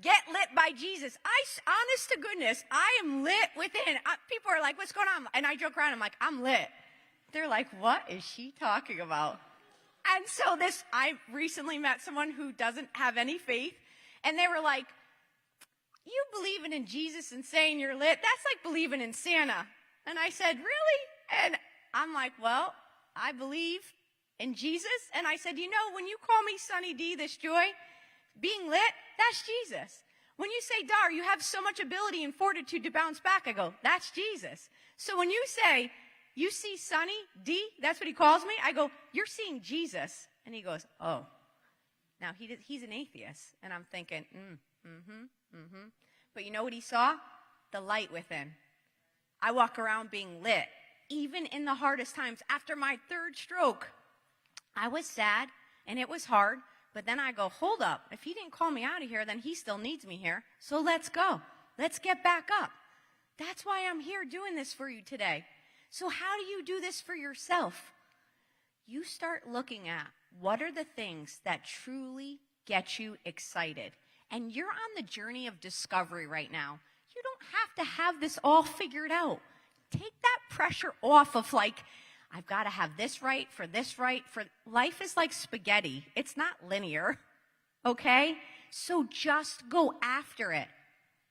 Get lit by Jesus. Honest to goodness, I am lit within. People are like, what's going on? And I joke around, I'm like, I'm lit. They're like, what is she talking about? And so I recently met someone who doesn't have any faith, and they were like, you believing in Jesus and saying you're lit, that's like believing in Santa. And I said, really? And I'm like, well, I believe in Jesus. And I said, when you call me Sunny D, this joy, being lit, that's Jesus. When you say, Dar, you have so much ability and fortitude to bounce back, I go, that's Jesus. So when you say, you see Sunny D, that's what he calls me, I go, you're seeing Jesus. And he goes, oh. Now, he's an atheist. And I'm thinking, But you know what he saw? The light within. I walk around being lit, even in the hardest times. After my third stroke, I was sad, and it was hard. But then I go, hold up. If he didn't call me out of here, then he still needs me here. So let's go. Let's get back up. That's why I'm here doing this for you today. So how do you do this for yourself? You start looking at what are the things that truly get you excited. And you're on the journey of discovery right now. You don't have to have this all figured out. Take that pressure off of I've got to have this right. Life is like spaghetti. It's not linear, okay? So just go after it.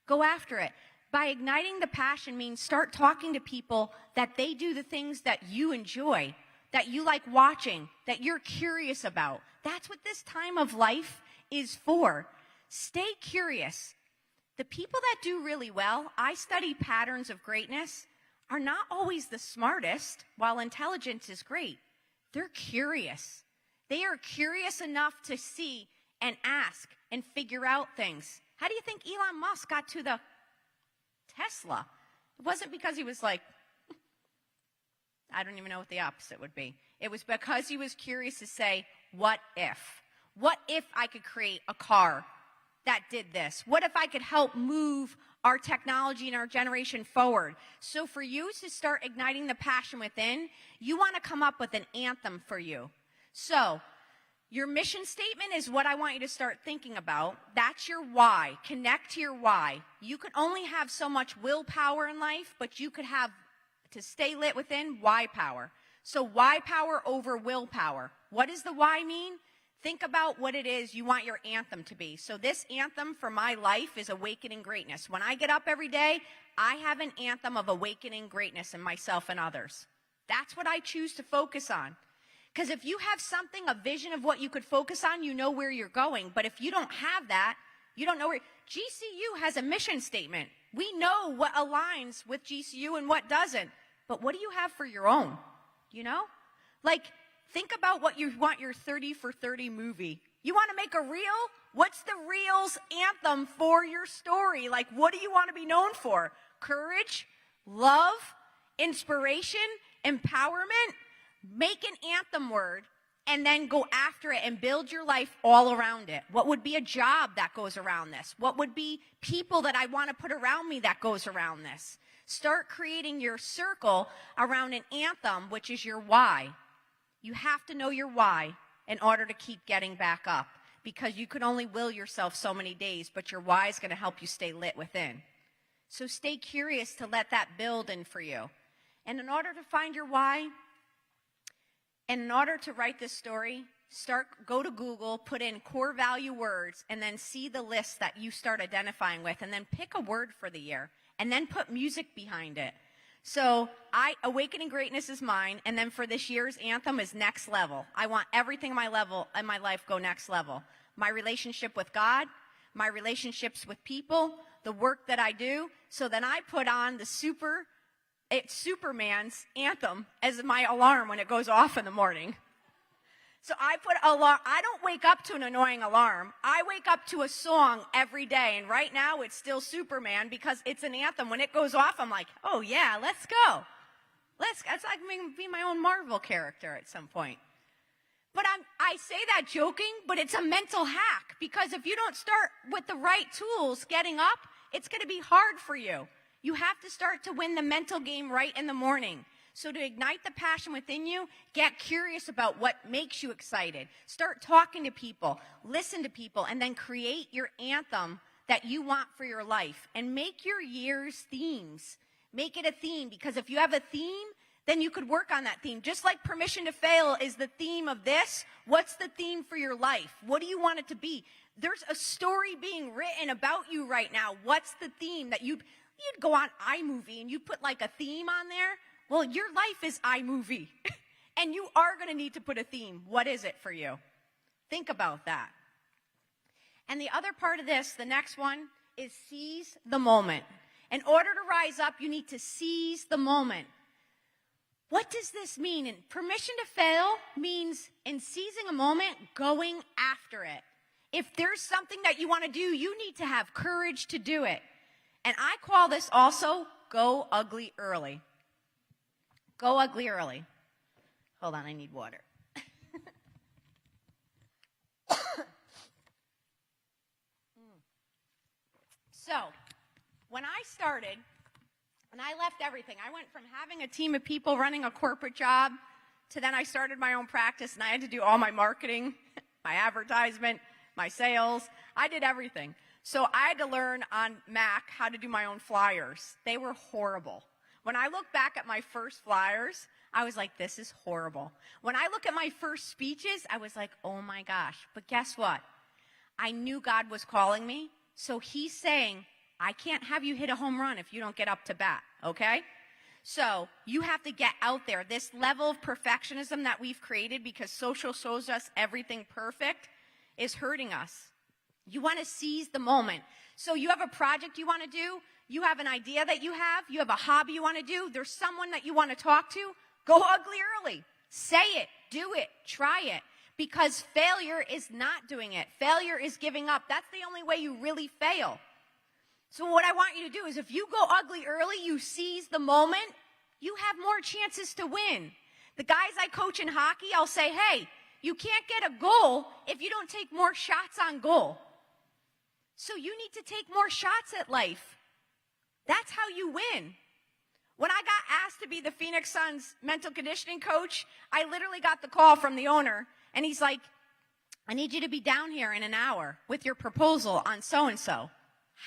Go after it. By igniting the passion means start talking to people that they do the things that you enjoy, that you like watching, that you're curious about. That's what this time of life is for. Stay curious. The people that do really well, I study patterns of greatness, are not always the smartest, while intelligence is great. They're curious. They are curious enough to see and ask and figure out things. How do you think Elon Musk got to the Tesla? It wasn't because he was like, I don't even know what the opposite would be. It was because he was curious to say, what if? What if I could create a car that did this? What if I could help move our technology and our generation forward? So for you to start igniting the passion within, you want to come up with an anthem for you. So your mission statement is what I want you to start thinking about. That's your why. Connect to your why. You could only have so much willpower in life, but you could have, to stay lit within, why power. So why power over willpower. What does the why mean? Think about what it is you want your anthem to be. So this anthem for my life is awakening greatness. When I get up every day, I have an anthem of awakening greatness in myself and others. That's what I choose to focus on. Because if you have something, a vision of what you could focus on, you know where you're going. But if you don't have that, you don't know where. GCU has a mission statement. We know what aligns with GCU and what doesn't. But what do you have for your own? Think about what you want your 30 for 30 movie. You want to make a reel? What's the reel's anthem for your story? What do you want to be known for? Courage, love, inspiration, empowerment? Make an anthem word and then go after it and build your life all around it. What would be a job that goes around this? What would be people that I want to put around me that goes around this? Start creating your circle around an anthem, which is your why. You have to know your why in order to keep getting back up, because you can only will yourself so many days, but your why is going to help you stay lit within. So stay curious to let that build in for you. And in order to find your why, and in order to write this story, go to Google, put in core value words, and then see the list that you start identifying with, and then pick a word for the year, and then put music behind it. So Awakening Greatness is mine, and then for this year's anthem is Next Level. I want everything in my life go next level. My relationship with God, my relationships with people, the work that I do. So then I put on Superman's anthem as my alarm when it goes off in the morning. So I put alarm. I don't wake up to an annoying alarm. I wake up to a song every day. And right now it's still Superman because it's an anthem. When it goes off, I'm like, oh yeah, let's go. It's like being my own Marvel character at some point. But I say that joking, but it's a mental hack, because if you don't start with the right tools getting up, it's going to be hard for you. You have to start to win the mental game right in the morning. So to ignite the passion within you, get curious about what makes you excited. Start talking to people, listen to people, and then create your anthem that you want for your life. And make your year's themes. Make it a theme, because if you have a theme, then you could work on that theme. Just like permission to fail is the theme of this, what's the theme for your life? What do you want it to be? There's a story being written about you right now. What's the theme that you'd go on iMovie and you put like a theme on there? Well, your life is iMovie. And you are going to need to put a theme. What is it for you? Think about that. And the other part of this, the next one, is seize the moment. In order to rise up, you need to seize the moment. What does this mean? And permission to fail means, in seizing a moment, going after it. If there's something that you want to do, you need to have courage to do it. And I call this also go ugly early. Go ugly early. Hold on, I need water. So, when I started, and I left everything. I went from having a team of people running a corporate job to then I started my own practice, and I had to do all my marketing, my advertisement, my sales. I did everything. So I had to learn on Mac how to do my own flyers. They were horrible. When I look back at my first flyers, I was like, this is horrible. When I look at my first speeches, I was like, oh my gosh. But guess what? I knew God was calling me. So he's saying, I can't have you hit a home run if you don't get up to bat, okay? So you have to get out there. This level of perfectionism that we've created because social shows us everything perfect is hurting us. You want to seize the moment. So you have a project you want to do. You have an idea that you have a hobby you want to do. There's someone that you want to talk to. Go ugly early. Say it. Do it. Try it. Because failure is not doing it. Failure is giving up. That's the only way you really fail. So what I want you to do is if you go ugly early, you seize the moment, you have more chances to win. The guys I coach in hockey, I'll say, hey, you can't get a goal if you don't take more shots on goal. So you need to take more shots at life. That's how you win. When I got asked to be the Phoenix Suns mental conditioning coach, I literally got the call from the owner, and he's like, I need you to be down here in an hour with your proposal on so-and-so.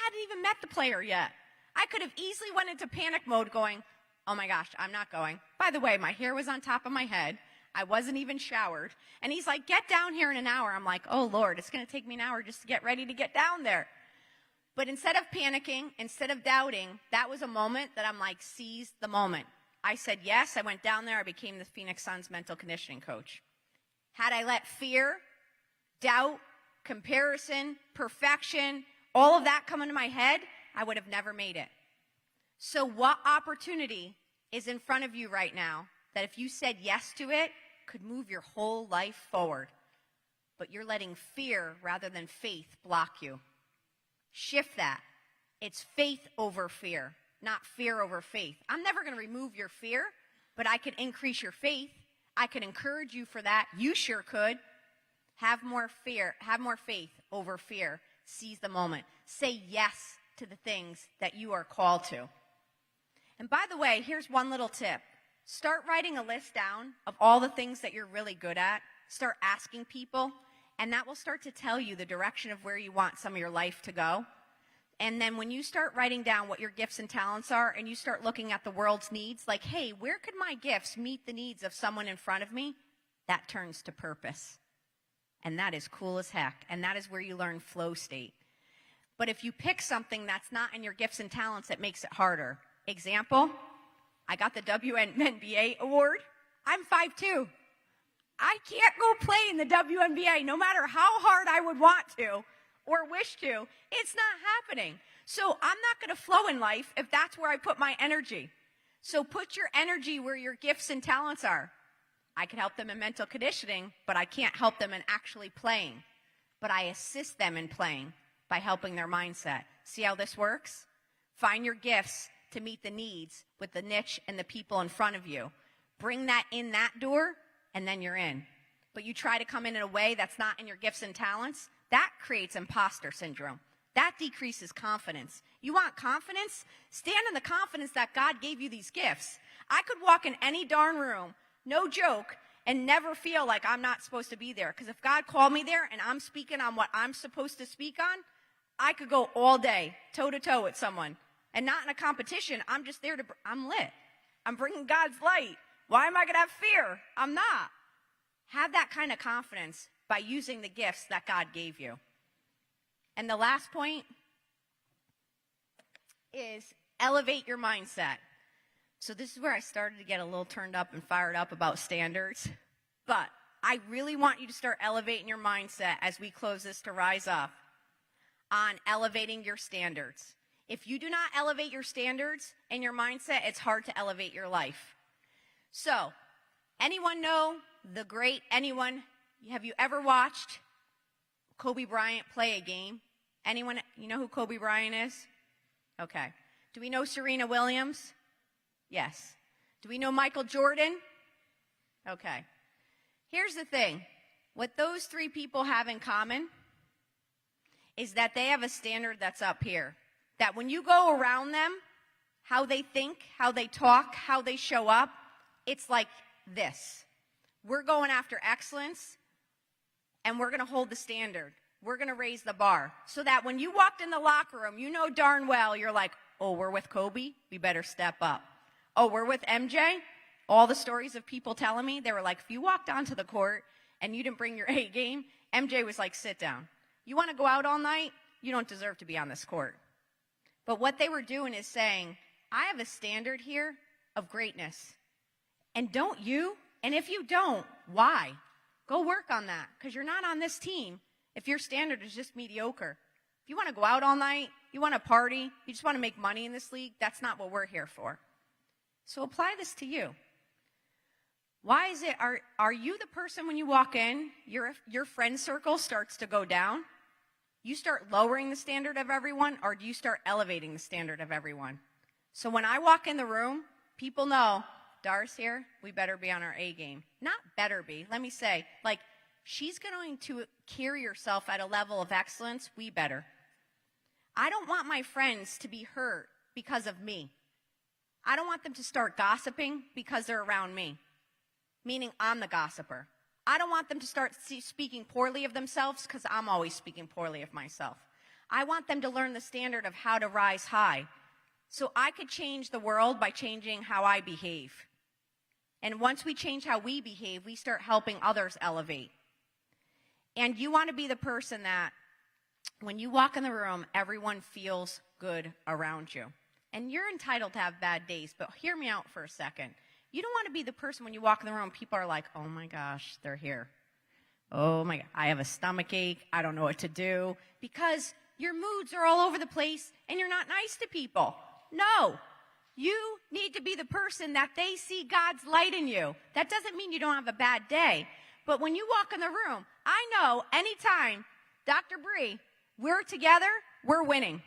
Hadn't even met the player yet. I could have easily went into panic mode going, oh my gosh, I'm not going. By the way, my hair was on top of my head. I wasn't even showered. And he's like, get down here in an hour. I'm like, oh Lord, it's going to take me an hour just to get ready to get down there. But instead of panicking, instead of doubting, that was a moment that I'm like, seize the moment. I said yes. I went down there. I became the Phoenix Suns mental conditioning coach. Had I let fear, doubt, comparison, perfection, all of that come into my head, I would have never made it. So what opportunity is in front of you right now that if you said yes to it, could move your whole life forward? But you're letting fear rather than faith block you. Shift that. It's faith over fear, not fear over faith. I'm never going to remove your fear, but I could increase your faith. I could encourage you for that. You sure could. Have more faith over fear. Seize the moment. Say yes to the things that you are called to. And by the way, here's one little tip. Start writing a list down of all the things that you're really good at. Start asking people, and that will start to tell you the direction of where you want some of your life to go. And then when you start writing down what your gifts and talents are, and you start looking at the world's needs, like, hey, where could my gifts meet the needs of someone in front of me? That turns to purpose. And that is cool as heck. And that is where you learn flow state. But if you pick something that's not in your gifts and talents, it makes it harder. Example, I got the WNBA award. I'm 5'2". I can't go play in the WNBA no matter how hard I would want to or wish to. It's not happening. So I'm not going to flow in life if that's where I put my energy. So put your energy where your gifts and talents are. I can help them in mental conditioning, but I can't help them in actually playing. But I assist them in playing by helping their mindset. See how this works? Find your gifts to meet the needs with the niche and the people in front of you. Bring that in that door, and then you're in. But you try to come in a way that's not in your gifts and talents, that creates imposter syndrome. That decreases confidence. You want confidence? Stand in the confidence that God gave you these gifts. I could walk in any darn room, no joke, and never feel like I'm not supposed to be there. Because if God called me there and I'm speaking on what I'm supposed to speak on, I could go all day, toe to toe with someone. And not in a competition. I'm just there I'm lit. I'm bringing God's light. Why am I going to have fear? I'm not. Have that kind of confidence by using the gifts that God gave you. And the last point is elevate your mindset. So this is where I started to get a little turned up and fired up about standards. But I really want you to start elevating your mindset as we close this to rise up on elevating your standards. If you do not elevate your standards and your mindset, it's hard to elevate your life. So, anyone know have you ever watched Kobe Bryant play a game? Anyone, you know who Kobe Bryant is? Okay. Do we know Serena Williams? Yes. Do we know Michael Jordan? Okay. Here's the thing. What those three people have in common is that they have a standard that's up here. That when you go around them, how they think, how they talk, how they show up, it's like this. We're going after excellence, and we're going to hold the standard. We're going to raise the bar. So that when you walked in the locker room, you know darn well, you're like, oh, we're with Kobe? We better step up. Oh, we're with MJ? All the stories of people telling me, they were like, if you walked onto the court and you didn't bring your A game, MJ was like, sit down. You want to go out all night? You don't deserve to be on this court. But what they were doing is saying, I have a standard here of greatness. And don't you? And if you don't, why? Go work on that, because you're not on this team if your standard is just mediocre. If you want to go out all night, you want to party, you just want to make money in this league, that's not what we're here for. So apply this to you. Why is it, are you the person when you walk in, your friend circle starts to go down? You start lowering the standard of everyone, or do you start elevating the standard of everyone? So when I walk in the room, people know, Dar's here, we better be on our A game. Not better be, let me say, like, she's going to carry herself at a level of excellence, we better. I don't want my friends to be hurt because of me. I don't want them to start gossiping because they're around me, meaning I'm the gossiper. I don't want them to start speaking poorly of themselves because I'm always speaking poorly of myself. I want them to learn the standard of how to rise high. So I could change the world by changing how I behave. And once we change how we behave, we start helping others elevate. And you want to be the person that when you walk in the room, everyone feels good around you. And you're entitled to have bad days, but hear me out for a second. You don't want to be the person when you walk in the room, people are like, oh my gosh, they're here. Oh my God, I have a stomach ache. I don't know what to do. Because your moods are all over the place and you're not nice to people. No. You need to be the person that they see God's light in you. That doesn't mean you don't have a bad day. But when you walk in the room, I know anytime, Dr. Bree, we're together, we're winning.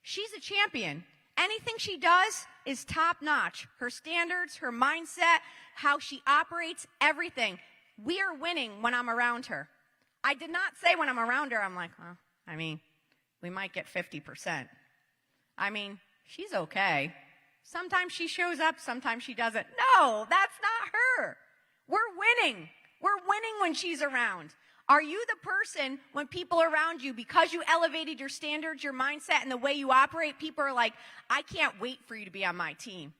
She's a champion. Anything she does is top notch. Her standards, her mindset, how she operates, everything. We are winning when I'm around her. I did not say when I'm around her, I'm like, well, I mean, we might get 50%. I mean, she's okay. Sometimes she shows up, sometimes she doesn't. No, that's not her. We're winning. We're winning when she's around. Are you the person when people are around you, because you elevated your standards, your mindset, and the way you operate, people are like, I can't wait for you to be on my team.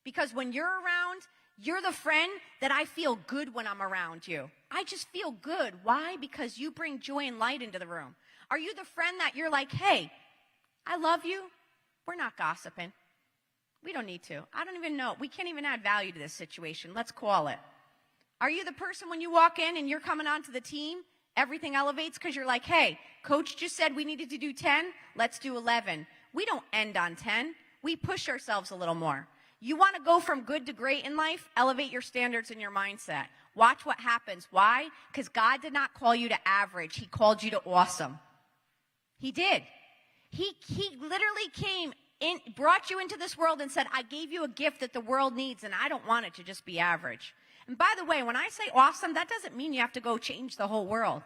Because when you're around, you're the friend that I feel good when I'm around you. I just feel good. Why? Because you bring joy and light into the room. Are you the friend that you're like, hey, I love you. We're not gossiping. We don't need to. I don't even know. We can't even add value to this situation. Let's call it. Are you the person when you walk in and you're coming onto the team, everything elevates because you're like, hey, coach just said we needed to do 10, let's do 11. We don't end on 10. We push ourselves a little more. You want to go from good to great in life? Elevate your standards and your mindset. Watch what happens. Why? Because God did not call you to average. He called you to awesome. He did. He literally came in, brought you into this world and said, I gave you a gift that the world needs, and I don't want it to just be average. And by the way, when I say awesome, that doesn't mean you have to go change the whole world.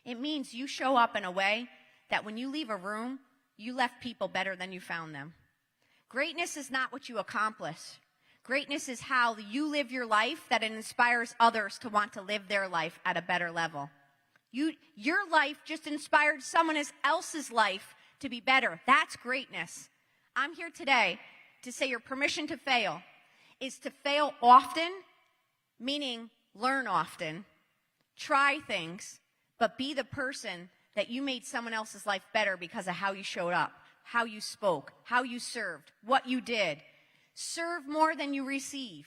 It means you show up in a way that when you leave a room, you left people better than you found them. Greatness is not what you accomplish. Greatness is how you live your life that it inspires others to want to live their life at a better level. Your life just inspired someone else's life to be better. That's greatness. I'm here today to say your permission to fail is to fail often, meaning learn often, try things, but be the person that you made someone else's life better because of how you showed up, how you spoke, how you served, what you did. Serve more than you receive.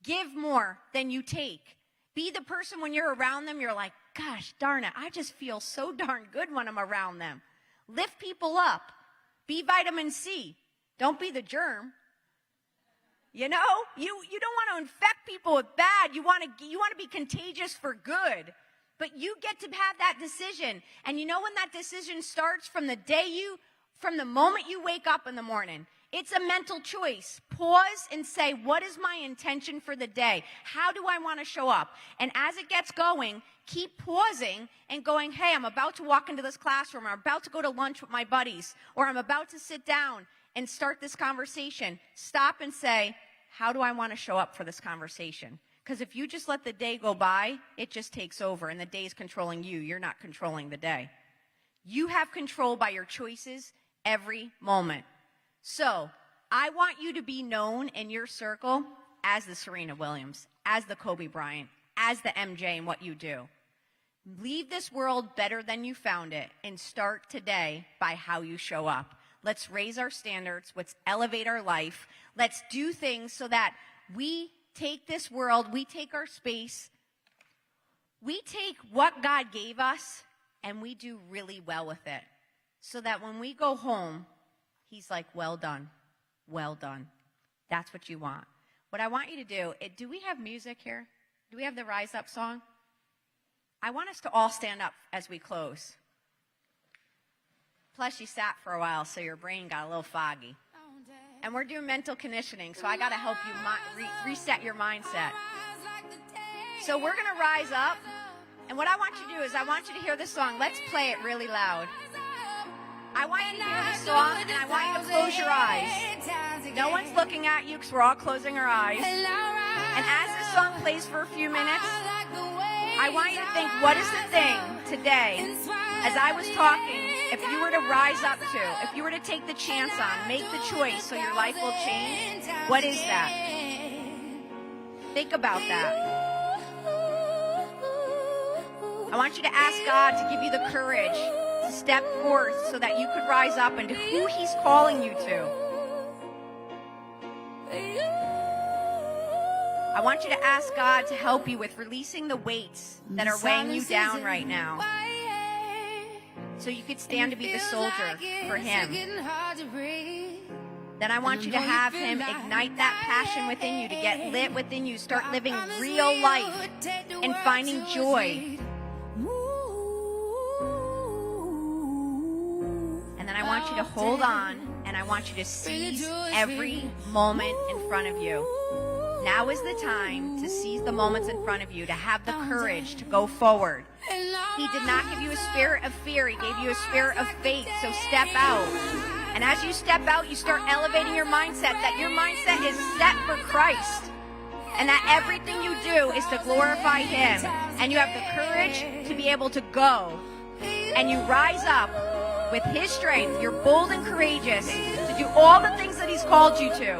Give more than you take. Be the person when you're around them, you're like, gosh darn it, I just feel so darn good when I'm around them. Lift people up. Be vitamin C. Don't be the germ. You know, you don't want to infect people with bad. You want to be contagious for good. But you get to have that decision. And you know when that decision starts? From the moment you wake up in the morning. It's a mental choice. Pause and say, what is my intention for the day? How do I want to show up? And as it gets going, keep pausing and going, hey, I'm about to walk into this classroom, or I'm about to go to lunch with my buddies, or I'm about to sit down and start this conversation. Stop and say, how do I want to show up for this conversation? Because if you just let the day go by, it just takes over, and the day is controlling you. You're not controlling the day. You have control by your choices every moment. So I want you to be known in your circle as the Serena Williams, as the Kobe Bryant, as the MJ in what you do. Leave this world better than you found it, and start today by how you show up. Let's raise our standards. Let's elevate our life. Let's do things so that we take this world, we take our space, we take what God gave us, and we do really well with it. So that when we go home, He's like, well done, well done. That's what you want. What I want you to do we have music here? Do we have the Rise Up song? I want us to all stand up as we close. Plus, you sat for a while, so your brain got a little foggy. And we're doing mental conditioning, so I got to help you reset your mindset. So we're going to rise up. And what I want you to do is I want you to hear this song. Let's play it really loud. I want you to hear this song, and I want you to close your eyes. No one's looking at you because we're all closing our eyes. And as this song plays for a few minutes, I want you to think, what is the thing today, as I was talking, if you were to rise up to, if you were to take the chance on, make the choice so your life will change, what is that? Think about that. I want you to ask God to give you the courage to step forth so that you could rise up into who He's calling you to. I want you to ask God to help you with releasing the weights that are weighing you down right now, so you could stand to be the soldier for Him. Then I want you to have Him ignite that passion within you, to get lit within you, start living real life and finding joy. And then I want you to hold on, and I want you to seize every moment in front of you. Now is the time to seize the moments in front of you, to have the courage to go forward. He did not give you a spirit of fear. He gave you a spirit of faith. So step out. And as you step out, you start elevating your mindset, that your mindset is set for Christ. And that everything you do is to glorify Him. And you have the courage to be able to go. And you rise up with His strength. You're bold and courageous to do all the things that He's called you to.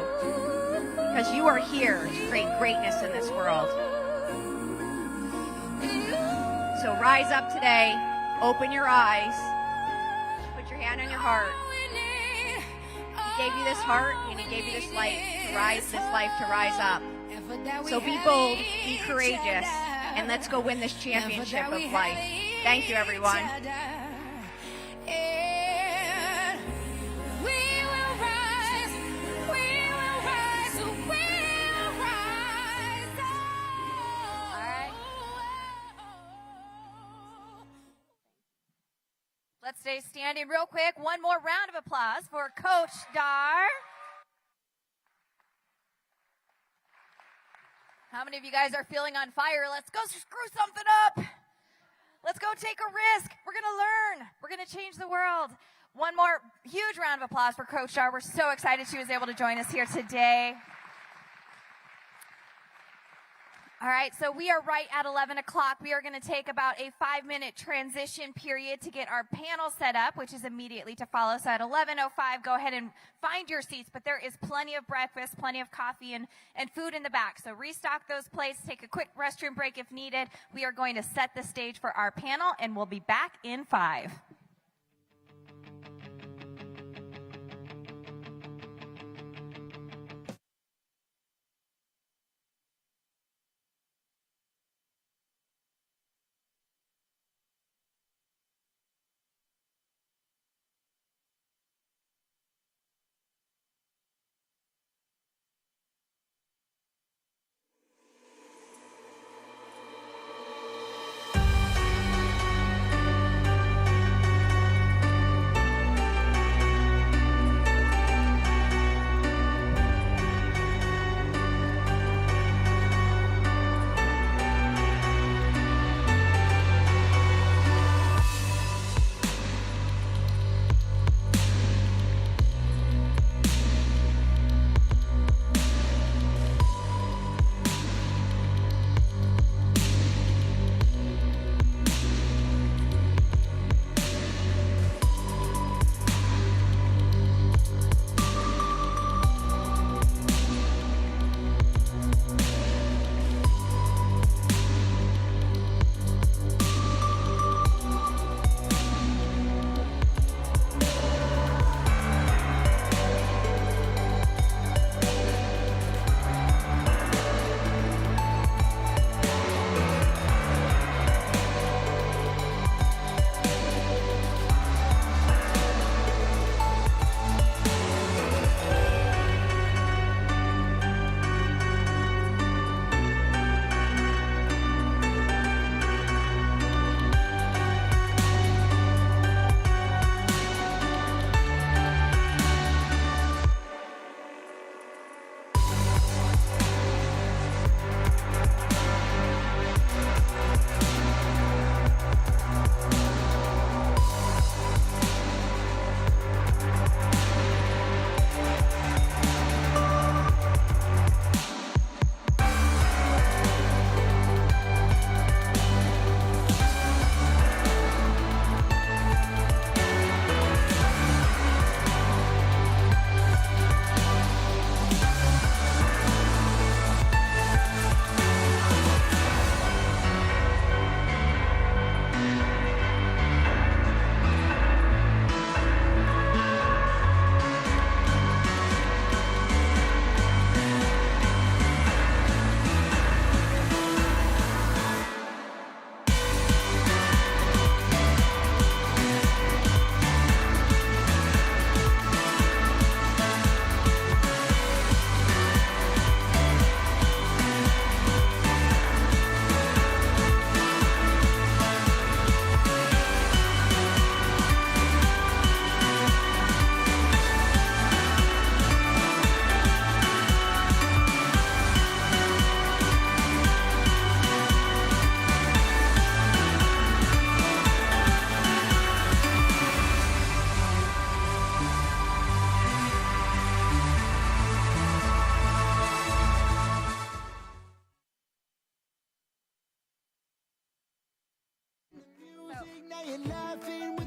Because you are here to create greatness in this world. So rise up today, open your eyes, put your hand on your heart. He gave you this heart, and He gave you this life to rise up. So be bold, be courageous, and let's go win this championship of life. Thank you, everyone. Let's stay standing real quick. One more round of applause for Coach Dar. How many of you guys are feeling on fire? Let's go screw something up. Let's go take a risk. We're going to learn. We're going to change the world. One more huge round of applause for Coach Dar. We're so excited she was able to join us here today. All right, so we are right at 11 o'clock. We are going to take about a 5-minute transition period to get our panel set up, which is immediately to follow. So at 11:05, go ahead and find your seats, but there is plenty of breakfast, plenty of coffee, and food in the back. So restock those plates, take a quick restroom break if needed. We are going to set the stage for our panel, and we'll be back in 5.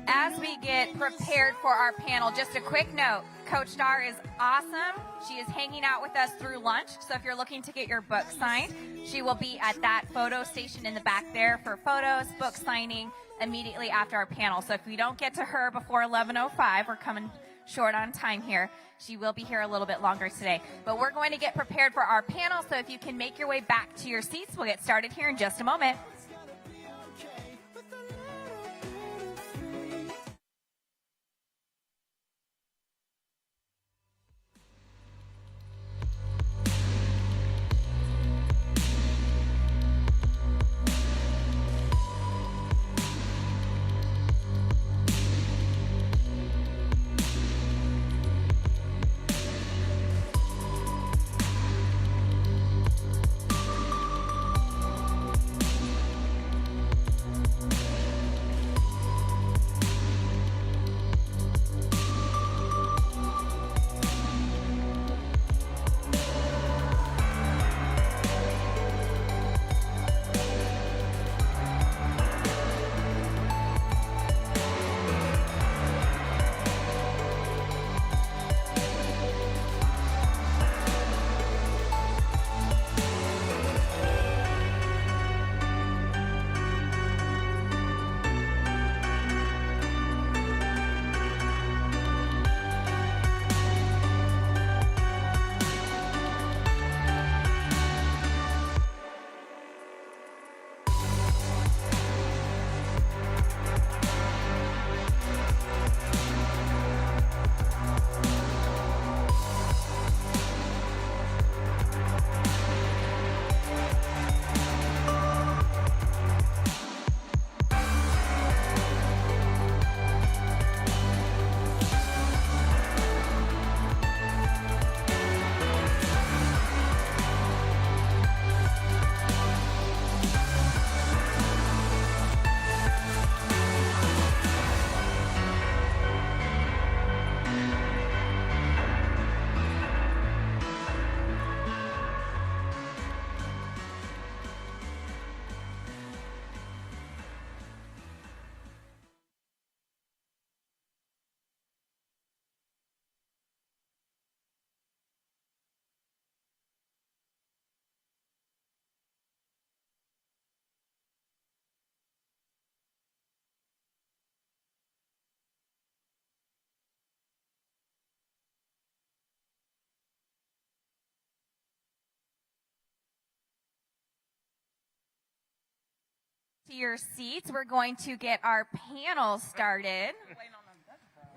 As we get prepared for our panel, just a quick note, Coach Starr is awesome. She is hanging out with us through lunch. So if you're looking to get your book signed, she will be at that photo station in the back there for photos, book signing immediately after our panel. So if we don't get to her before 11:05, we're coming short on time here. She will be here a little bit longer today. But we're going to get prepared for our panel. So if you can make your way back to your seats, we'll get started here in just a moment. To your seats, we're going to get our panel started.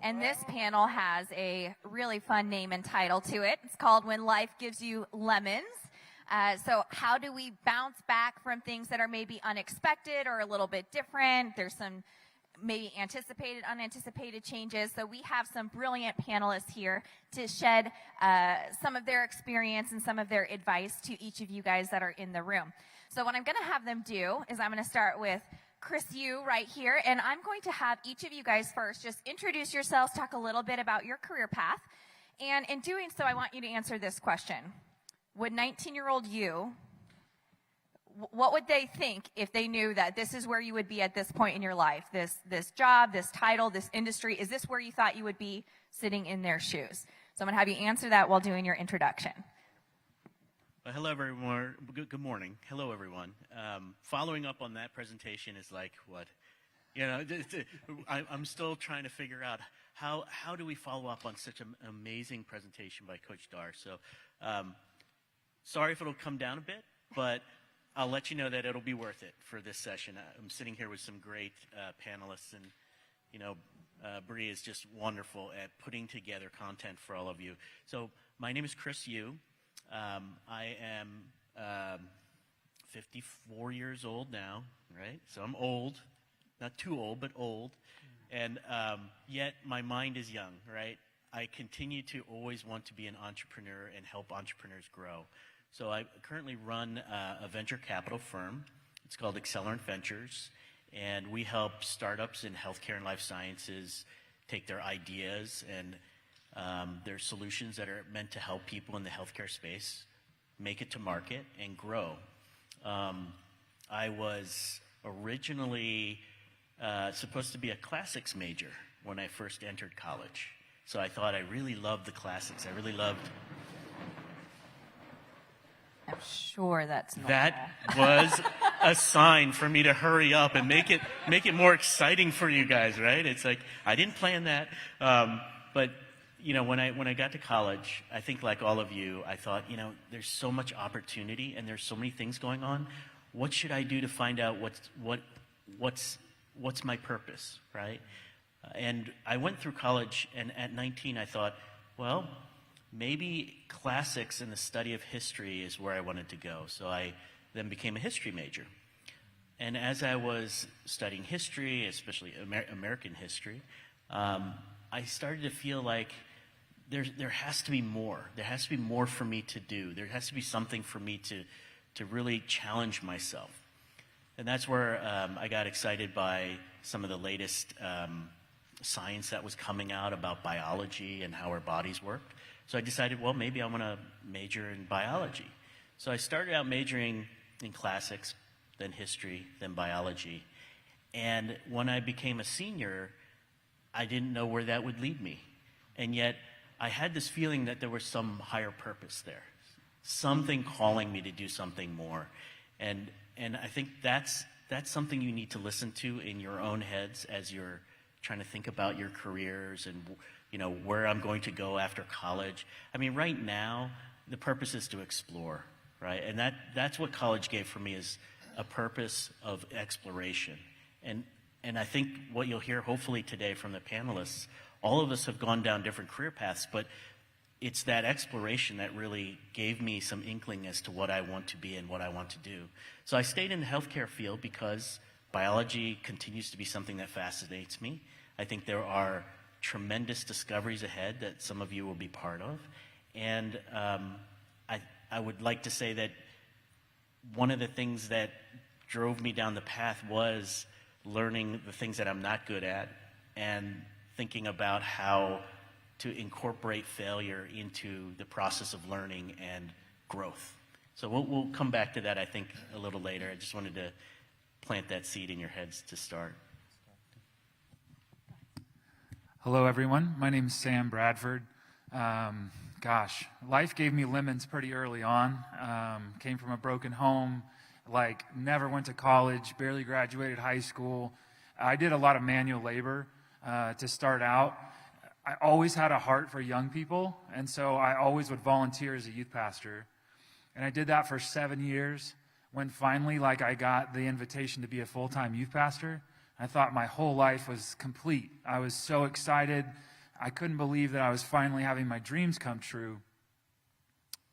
And this panel has a really fun name and title to it. It's called When Life Gives You Lemons. So how do we bounce back from things that are maybe unexpected or a little bit different? There's some maybe anticipated, unanticipated changes. So we have some brilliant panelists here to shed some of their experience and some of their advice to each of you guys that are in the room. So what I'm going to have them do is I'm going to start with Chris Yu right here, and I'm going to have each of you guys first just introduce yourselves, talk a little bit about your career path, and in doing so, I want you to answer this question. Would 19-year-old you, what would they think if they knew that this is where you would be at this point in your life? This job, this title, this industry, is this where you thought you would be sitting in their shoes? So I'm going to have you answer that while doing your introduction. Well, hello, everyone. Good morning. Hello, everyone. Following up on that presentation is like what? You know, I'm still trying to figure out how do we follow up on such an amazing presentation by Coach Dar. So sorry if it'll come down a bit, but I'll let you know that it'll be worth it for this session. I'm sitting here with some great panelists, and you know, Bree is just wonderful at putting together content for all of you. So my name is Chris Yu. I am 54 years old now, right? So I'm old, not too old, but old. And yet my mind is young, right? I continue to always want to be an entrepreneur and help entrepreneurs grow. So I currently run a venture capital firm. It's called Accelerant Ventures, and we help startups in healthcare and life sciences take their ideas and their solutions that are meant to help people in the healthcare space make it to market and grow. I was originally supposed to be a classics major when I first entered college. So I thought I really loved the classics. I really loved... I'm sure that's normal. That was a sign for me to hurry up and make it more exciting for you guys, right? It's like, I didn't plan that. But you know, when I got to college, I think like all of you, I thought, you know, there's so much opportunity and there's so many things going on. What should I do to find out what's my purpose, right? And I went through college, and at 19, I thought, well, maybe classics and the study of history is where I wanted to go. So I then became a history major. And as I was studying history, especially American history, I started to feel like there has to be more. There has to be more for me to do. There has to be something for me to really challenge myself. And that's where I got excited by some of the latest science that was coming out about biology and how our bodies work. So I decided, well, maybe I want to major in biology. So I started out majoring in classics, then history, then biology. And when I became a senior, I didn't know where that would lead me. And yet I had this feeling that there was some higher purpose there, something calling me to do something more. And I think that's something you need to listen to in your own heads as you're trying to think about your careers and, you know, where I'm going to go after college. I mean, right now, the purpose is to explore, right? And that's what college gave for me, is a purpose of exploration. And I think what you'll hear hopefully today from the panelists, all of us have gone down different career paths, but it's that exploration that really gave me some inkling as to what I want to be and what I want to do. So I stayed in the healthcare field because biology continues to be something that fascinates me. I think there are tremendous discoveries ahead that some of you will be part of. And I would like to say that one of the things that drove me down the path was learning the things that I'm not good at and thinking about how to incorporate failure into the process of learning and growth. So we'll come back to that, I think, a little later. I just wanted to plant that seed in your heads to start. Hello, everyone. My name is Sam Bradford. Gosh, life gave me lemons pretty early on. Came from a broken home, never went to college, barely graduated high school. I did a lot of manual labor to start out. I always had a heart for young people, and so I always would volunteer as a youth pastor. And I did that for 7 years. when finally, like, I got the invitation to be a full-time youth pastor. I thought my whole life was complete. I was so excited. I couldn't believe that I was finally having my dreams come true.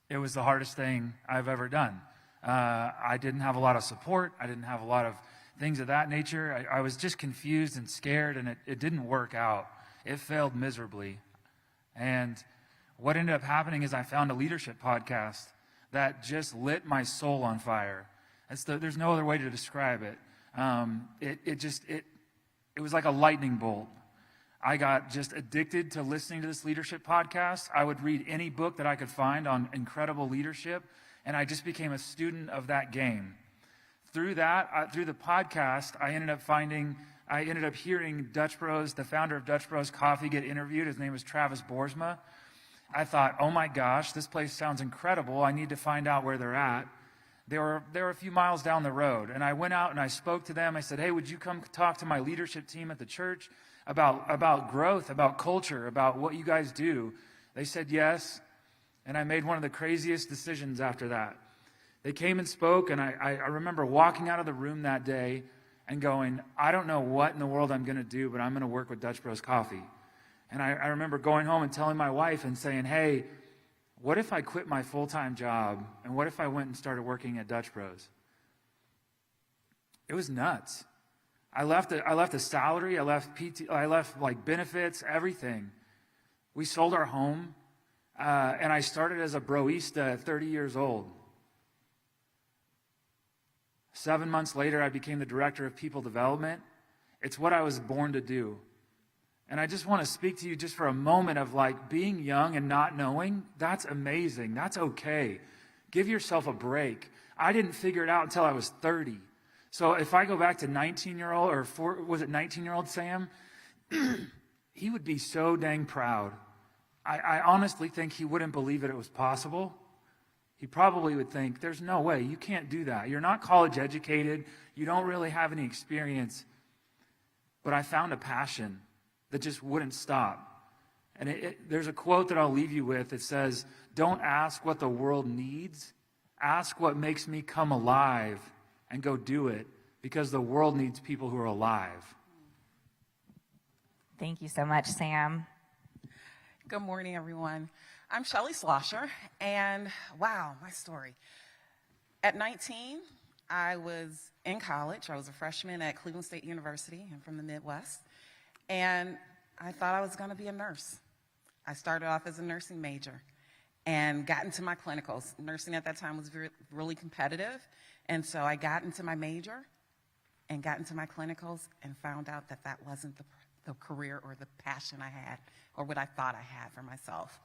It was the hardest thing I've ever done. I didn't have a lot of support. I didn't have a lot of things of that nature. I was just confused and scared, and it didn't work out. It failed miserably. And what ended up happening is I found a leadership podcast that just lit my soul on fire. There's no other way to describe it. It was like a lightning bolt. I got just addicted to listening to this leadership podcast. I would read any book that I could find on incredible leadership, and I just became a student of that game. Through the podcast, I ended up hearing Dutch Bros, the founder of Dutch Bros Coffee, get interviewed. His name was Travis Boersma. I thought, oh my gosh, this place sounds incredible. I need to find out where they're at. They were a few miles down the road, and I went out and I spoke to them. I said, hey, would you come talk to my leadership team at the church about growth, about culture, about what you guys do? They said yes, and I made one of the craziest decisions after that. They came and spoke, and I remember walking out of the room that day and going, I don't know what in the world I'm going to do, but I'm going to work with Dutch Bros Coffee. And I remember going home and telling my wife and saying, hey, what if I quit my full-time job, and what if I went and started working at Dutch Bros? It was nuts. I left a salary, I left like benefits, everything. We sold our home, and I started as a broista at 30 years old. 7 months later, I became the director of people development. It's what I was born to do. And I just want to speak to you just for a moment of like being young and not knowing. That's amazing. That's okay. Give yourself a break. I didn't figure it out until I was 30. So if I go back to 19-year-old or 19-year-old Sam, he would be so dang proud. I honestly think he wouldn't believe that it was possible. He probably would think, there's no way, you can't do that. You're not college educated. You don't really have any experience. But I found a passion that just wouldn't stop. And there's a quote that I'll leave you with. It says, don't ask what the world needs. Ask what makes me come alive, and go do it, because the world needs people who are alive. Thank you so much, Sam. Good morning, everyone. I'm Shelly Slosher, and wow, my story. At 19, I was in college. I was a freshman at Cleveland State University. I'm from the Midwest. And I thought I was going to be a nurse. I started off as a nursing major and got into my clinicals. Nursing at that time was really competitive. And so I got into my major and got into my clinicals and found out that that wasn't the career or the passion I had or what I thought I had for myself.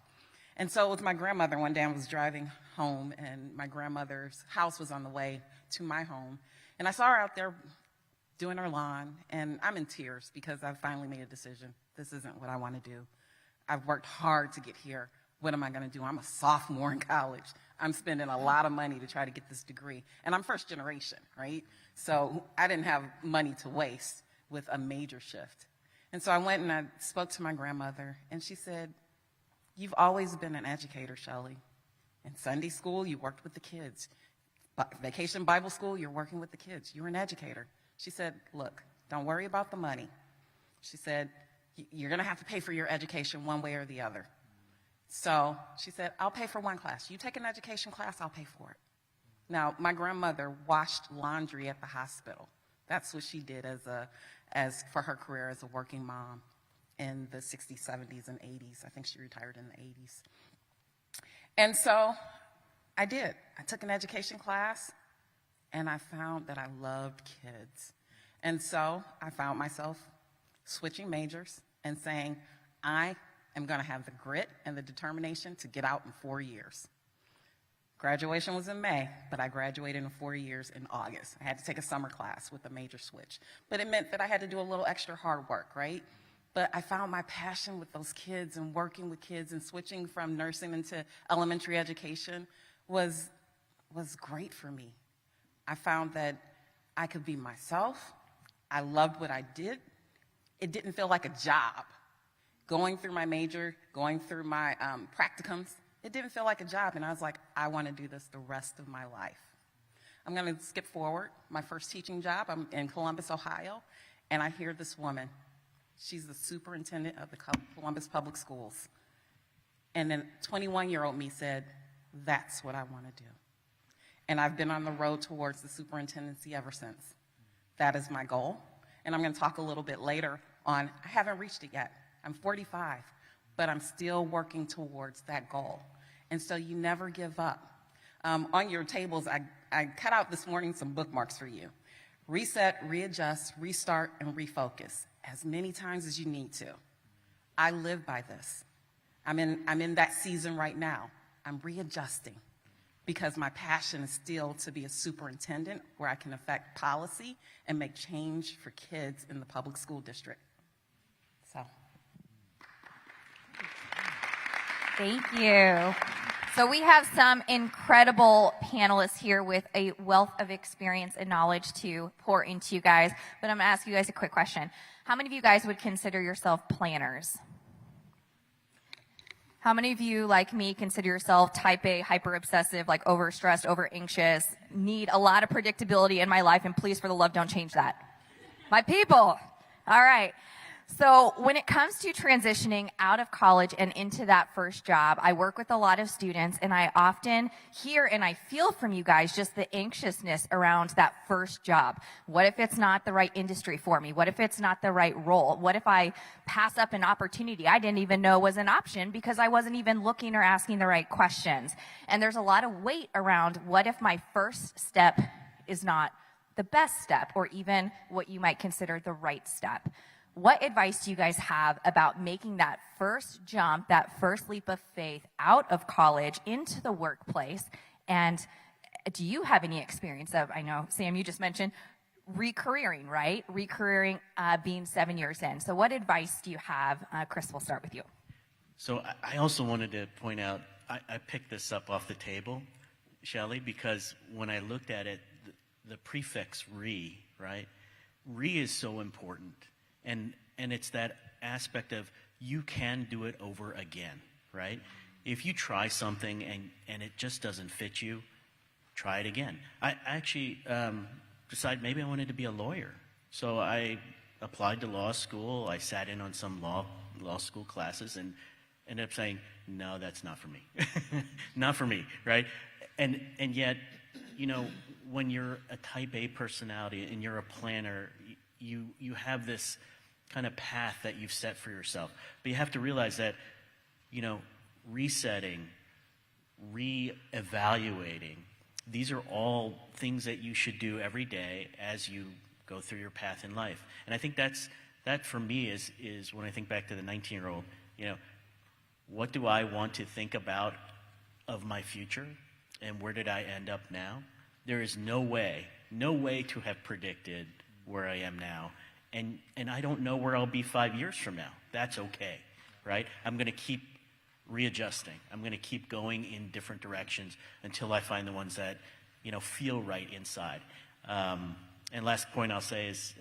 And so with my grandmother, one day I was driving home, and my grandmother's house was on the way to my home. And I saw her out there doing her lawn, and I'm in tears because I finally made a decision. This isn't what I want to do. I've worked hard to get here. What am I going to do? I'm a sophomore in college. I'm spending a lot of money to try to get this degree. And I'm first generation, right? So I didn't have money to waste with a major shift. And so I went and I spoke to my grandmother, and she said, you've always been an educator, Shelly. In Sunday school, you worked with the kids. Vacation Bible school, you're working with the kids. You're an educator. She said, look, don't worry about the money. She said, you're going to have to pay for your education one way or the other. So she said, I'll pay for one class. You take an education class, I'll pay for it. Now, my grandmother washed laundry at the hospital. That's what she did as for her career as a working mom in the 60s, 70s, and 80s. I think she retired in the 80s. And so I did. I took an education class, and I found that I loved kids. And so I found myself switching majors and saying, I am going to have the grit and the determination to get out in 4 years. Graduation was in May, but I graduated in 4 years in August. I had to take a summer class with a major switch. But it meant that I had to do a little extra hard work, right? But I found my passion with those kids and working with kids and switching from nursing into elementary education was great for me. I found that I could be myself. I loved what I did. It didn't feel like a job. Going through my major, going through my practicums, it didn't feel like a job. And I was like, I want to do this the rest of my life. I'm going to skip forward. My first teaching job, I'm in Columbus, Ohio, and I hear this woman. She's the superintendent of the Columbus Public Schools. And then 21-year-old me said, that's what I want to do. And I've been on the road towards the superintendency ever since. That is my goal. And I'm going to talk a little bit later on. I haven't reached it yet. I'm 45, but I'm still working towards that goal. And so you never give up. On your tables, I cut out this morning some bookmarks for you. Reset, readjust, restart, and refocus as many times as you need to. I live by this. I'm in that season right now. I'm readjusting because my passion is still to be a superintendent where I can affect policy and make change for kids in the public school district. So. Thank you. So we have some incredible panelists here with a wealth of experience and knowledge to pour into you guys. But I'm going to ask you guys a quick question. How many of you guys would consider yourself planners? How many of you, like me, consider yourself type A, hyper-obsessive, like over-stressed, over-anxious, need a lot of predictability in my life, and please, for the love, don't change that? My people. All right. So when it comes to transitioning out of college and into that first job, I work with a lot of students, and I often hear and I feel from you guys just the anxiousness around that first job. What if it's not the right industry for me? What if it's not the right role? What if I pass up an opportunity I didn't even know was an option because I wasn't even looking or asking the right questions? And there's a lot of weight around what if my first step is not the best step or even what you might consider the right step. What advice do you guys have about making that first jump, that first leap of faith out of college into the workplace? And do you have any experience of, I know, Sam, you just mentioned re-careering, right? Re-careering being 7 years in. So what advice do you have? Chris, we'll start with you. So I also wanted to point out, I picked this up off the table, Shelley, because when I looked at it, the prefix re, right? Re is so important. And it's that aspect of you can do it over again, right? If you try something and it just doesn't fit you, try it again. I actually decided maybe I wanted to be a lawyer. So I applied to law school. I sat in on some law school classes and ended up saying, no, that's not for me. Not for me, right? And yet, you know, when you're a type A personality and you're a planner, you have this kind of path that you've set for yourself. But you have to realize that, you know, resetting, re-evaluating, these are all things that you should do every day as you go through your path in life. And I think that for me is when I think back to the 19-year-old, you know, what do I want to think about of my future and where did I end up now? There is no way to have predicted where I am now. And I don't know where I'll be 5 years from now. That's okay, right? I'm going to keep readjusting. I'm going to keep going in different directions until I find the ones that, you know, feel right inside. And last point I'll say is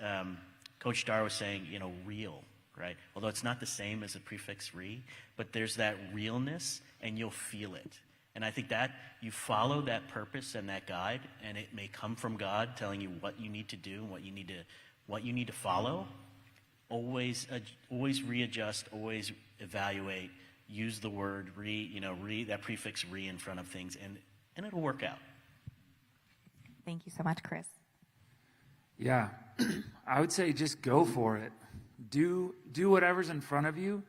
Coach Dar was saying, you know, real, right? Although it's not the same as the prefix re, but there's that realness and you'll feel it. And I think that you follow that purpose and that guide, and it may come from God telling you what you need to do and what you need to follow. Always readjust, always evaluate, use the word that prefix re in front of things, and it'll work out. Thank you so much, Chris. Yeah, I would say just go for it. Do whatever's in front of you.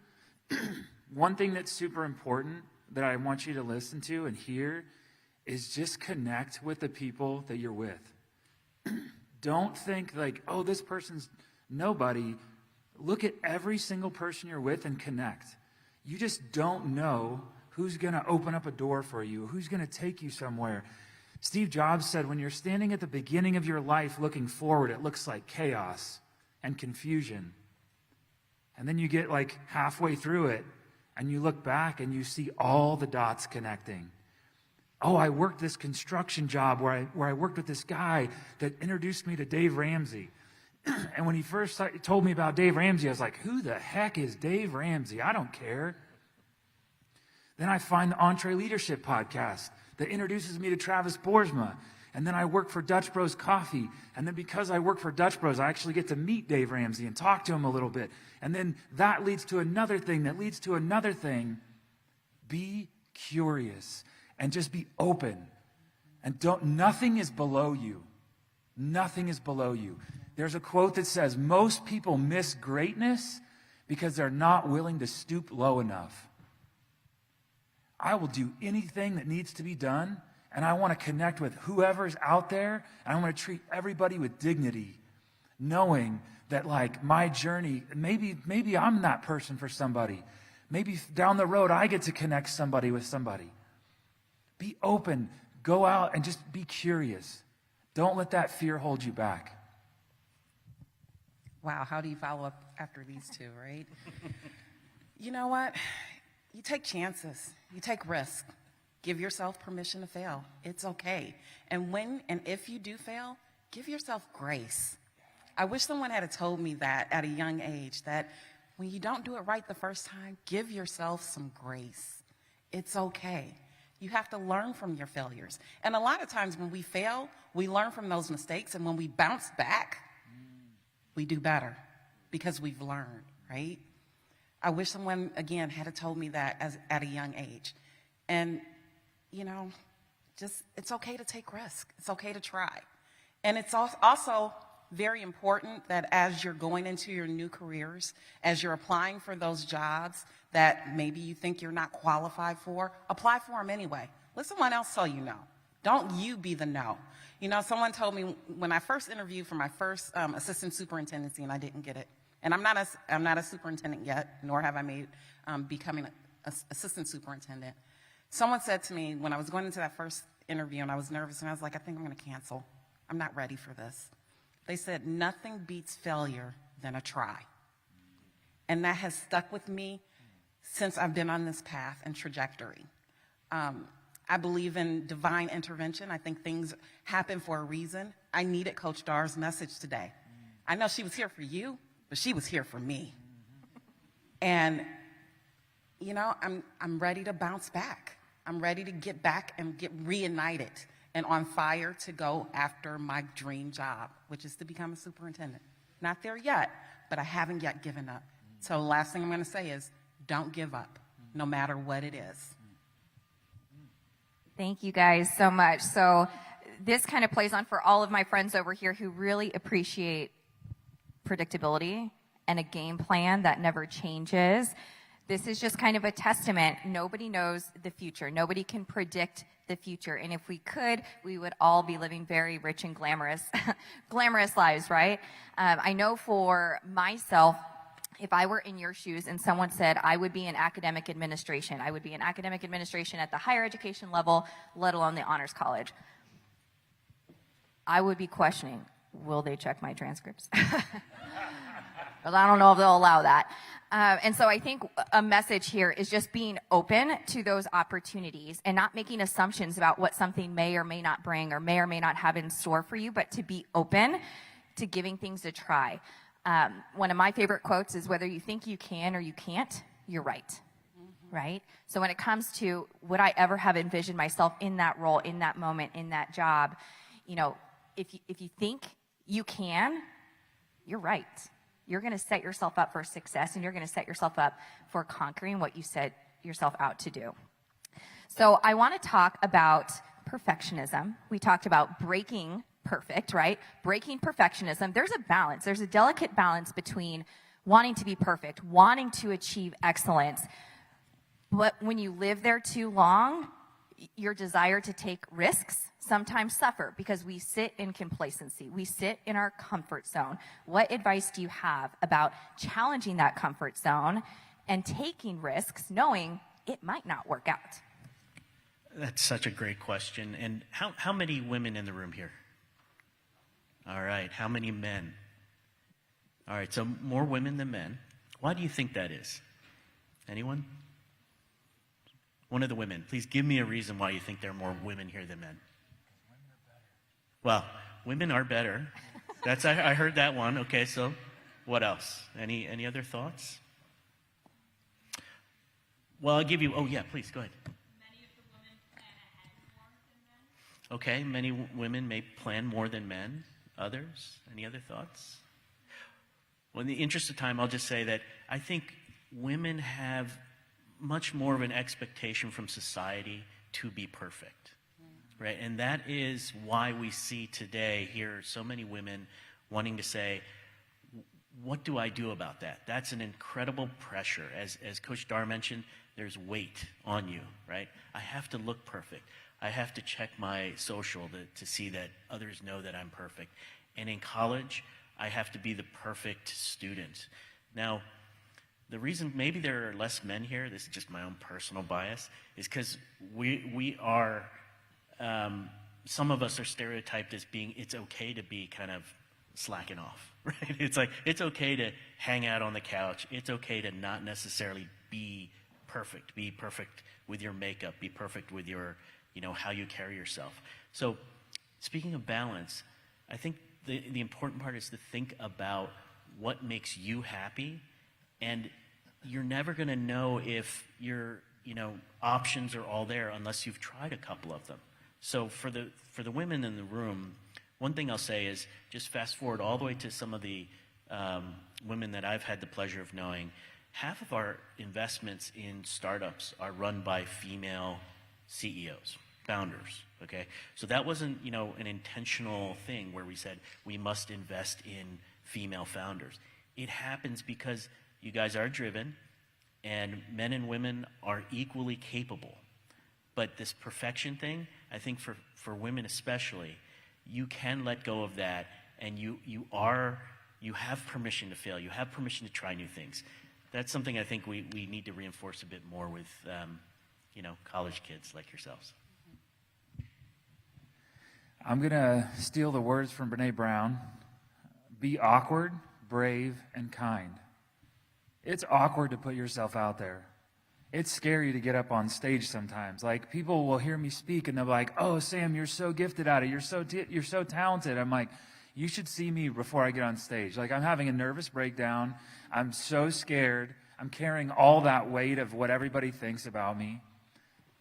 One thing that's super important that I want you to listen to and hear is just connect with the people that you're with. Don't think like, oh, this person's nobody. Look at every single person you're with and connect. You just don't know who's going to open up a door for you, who's going to take you somewhere. Steve Jobs said, when you're standing at the beginning of your life looking forward, it looks like chaos and confusion. And then you get like halfway through it, and you look back and you see all the dots connecting. Oh, I worked this construction job where I worked with this guy that introduced me to Dave Ramsey. And when he first told me about Dave Ramsey, I was like, who the heck is Dave Ramsey? I don't care. Then I find the Entre Leadership podcast that introduces me to Travis Boersma. And then I work for Dutch Bros Coffee. And then because I work for Dutch Bros, I actually get to meet Dave Ramsey and talk to him a little bit. And then that leads to another thing that leads to another thing. Be curious and just be open. And nothing is below you. Nothing is below you. There's a quote that says, most people miss greatness because they're not willing to stoop low enough. I will do anything that needs to be done, and I want to connect with whoever's out there, and I want to treat everybody with dignity, knowing that, like, my journey, maybe I'm that person for somebody. Maybe down the road I get to connect somebody with somebody. Be open. Go out and just be curious. Don't let that fear hold you back. Wow, how do you follow up after these two, right? You know what? You take chances. You take risks. Give yourself permission to fail. It's okay. And when and if you do fail, give yourself grace. I wish someone had told me that at a young age, that when you don't do it right the first time, give yourself some grace. It's okay. You have to learn from your failures. And a lot of times when we fail, we learn from those mistakes. And when we bounce back, we do better because we've learned, right? I wish someone, again, had told me that at a young age. And, you know, it's okay to take risks. It's okay to try. And it's also very important that as you're going into your new careers, as you're applying for those jobs that maybe you think you're not qualified for, apply for them anyway. Let someone else tell you no. Don't you be the no. You know, someone told me when I first interviewed for my first assistant superintendency, and I didn't get it. And I'm not a superintendent yet, nor have I made becoming an assistant superintendent. Someone said to me when I was going into that first interview, and I was nervous, and I was like, I think I'm going to cancel. I'm not ready for this. They said, nothing beats failure than a try. And that has stuck with me since I've been on this path and trajectory. I believe in divine intervention. I think things happen for a reason. I needed Coach Dar's message today. I know she was here for you, but she was here for me. And, you know, I'm ready to bounce back. I'm ready to get back and get reunited and on fire to go after my dream job, which is to become a superintendent. Not there yet, but I haven't yet given up. So the last thing I'm going to say is don't give up, no matter what it is. Thank you guys so much. So this kind of plays on for all of my friends over here who really appreciate predictability and a game plan that never changes. This is just kind of a testament. Nobody knows the future. Nobody can predict the future. And if we could, we would all be living very rich and glamorous, glamorous lives, right? I know for myself, if I were in your shoes and someone said I would be in academic administration, I would be in academic administration at the higher education level, let alone the honors college, I would be questioning, will they check my transcripts? But I don't know if they'll allow that. And so I think a message here is just being open to those opportunities and not making assumptions about what something may or may not bring or may not have in store for you, but to be open to giving things a try. One of my favorite quotes is, whether you think you can or you can't, you're right. Mm-hmm. Right? So when it comes to, would I ever have envisioned myself in that role, in that moment, in that job, you know, if you think you can, you're right. You're going to set yourself up for success, and you're going to set yourself up for conquering what you set yourself out to do. So I want to talk about perfectionism. We talked about breaking perfect, right? Breaking perfectionism. There's a balance. There's a delicate balance between wanting to be perfect, wanting to achieve excellence. But when you live there too long, your desire to take risks sometimes suffer because we sit in complacency. We sit in our comfort zone. What advice do you have about challenging that comfort zone and taking risks knowing it might not work out? That's such a great question. And how many women in the room here? All right. How many men? All right. So more women than men. Why do you think that is? Anyone? One of the women. Please give me a reason why you think there are more women here than men. Well, women are better. I heard that one. Okay, so what else? Any other thoughts? Well, I'll give you. Oh yeah, please go ahead. Many of the women plan ahead more than men. Okay, many women may plan more than men. Others? Any other thoughts? Well, in the interest of time, I'll just say that I think women have much more of an expectation from society to be perfect, right? And that is why we see today here so many women wanting to say, what do I do about that? That's an incredible pressure. As Coach Dar mentioned, there's weight on you, right? I have to look perfect. I have to check my social to see that others know that I'm perfect. And in college, I have to be the perfect student. Now, the reason maybe there are less men here, this is just my own personal bias, is because we are, some of us are stereotyped as being, it's okay to be kind of slacking off, right? It's like, it's okay to hang out on the couch. It's okay to not necessarily be perfect with your makeup, be perfect with your, how you carry yourself. So speaking of balance, I think the important part is to think about what makes you happy, and you're never going to know if your options are all there unless you've tried a couple of them. So for the women in the room, one thing I'll say is just fast forward all the way to some of the women that I've had the pleasure of knowing. Half of our investments in startups are run by female CEOs, founders, okay? So that wasn't, an intentional thing where we said we must invest in female founders. It happens because you guys are driven and men and women are equally capable. But this perfection thing, I think for women especially, you can let go of that, and you have permission to fail. You have permission to try new things. That's something I think we need to reinforce a bit more with, college kids like yourselves. I'm going to steal the words from Brene Brown. Be awkward, brave, and kind. It's awkward to put yourself out there. It's scary to get up on stage sometimes. Like, people will hear me speak and they'll be like, "Oh, Sam, you're so gifted at it. You're so talented." I'm like, you should see me before I get on stage. Like, I'm having a nervous breakdown. I'm so scared. I'm carrying all that weight of what everybody thinks about me.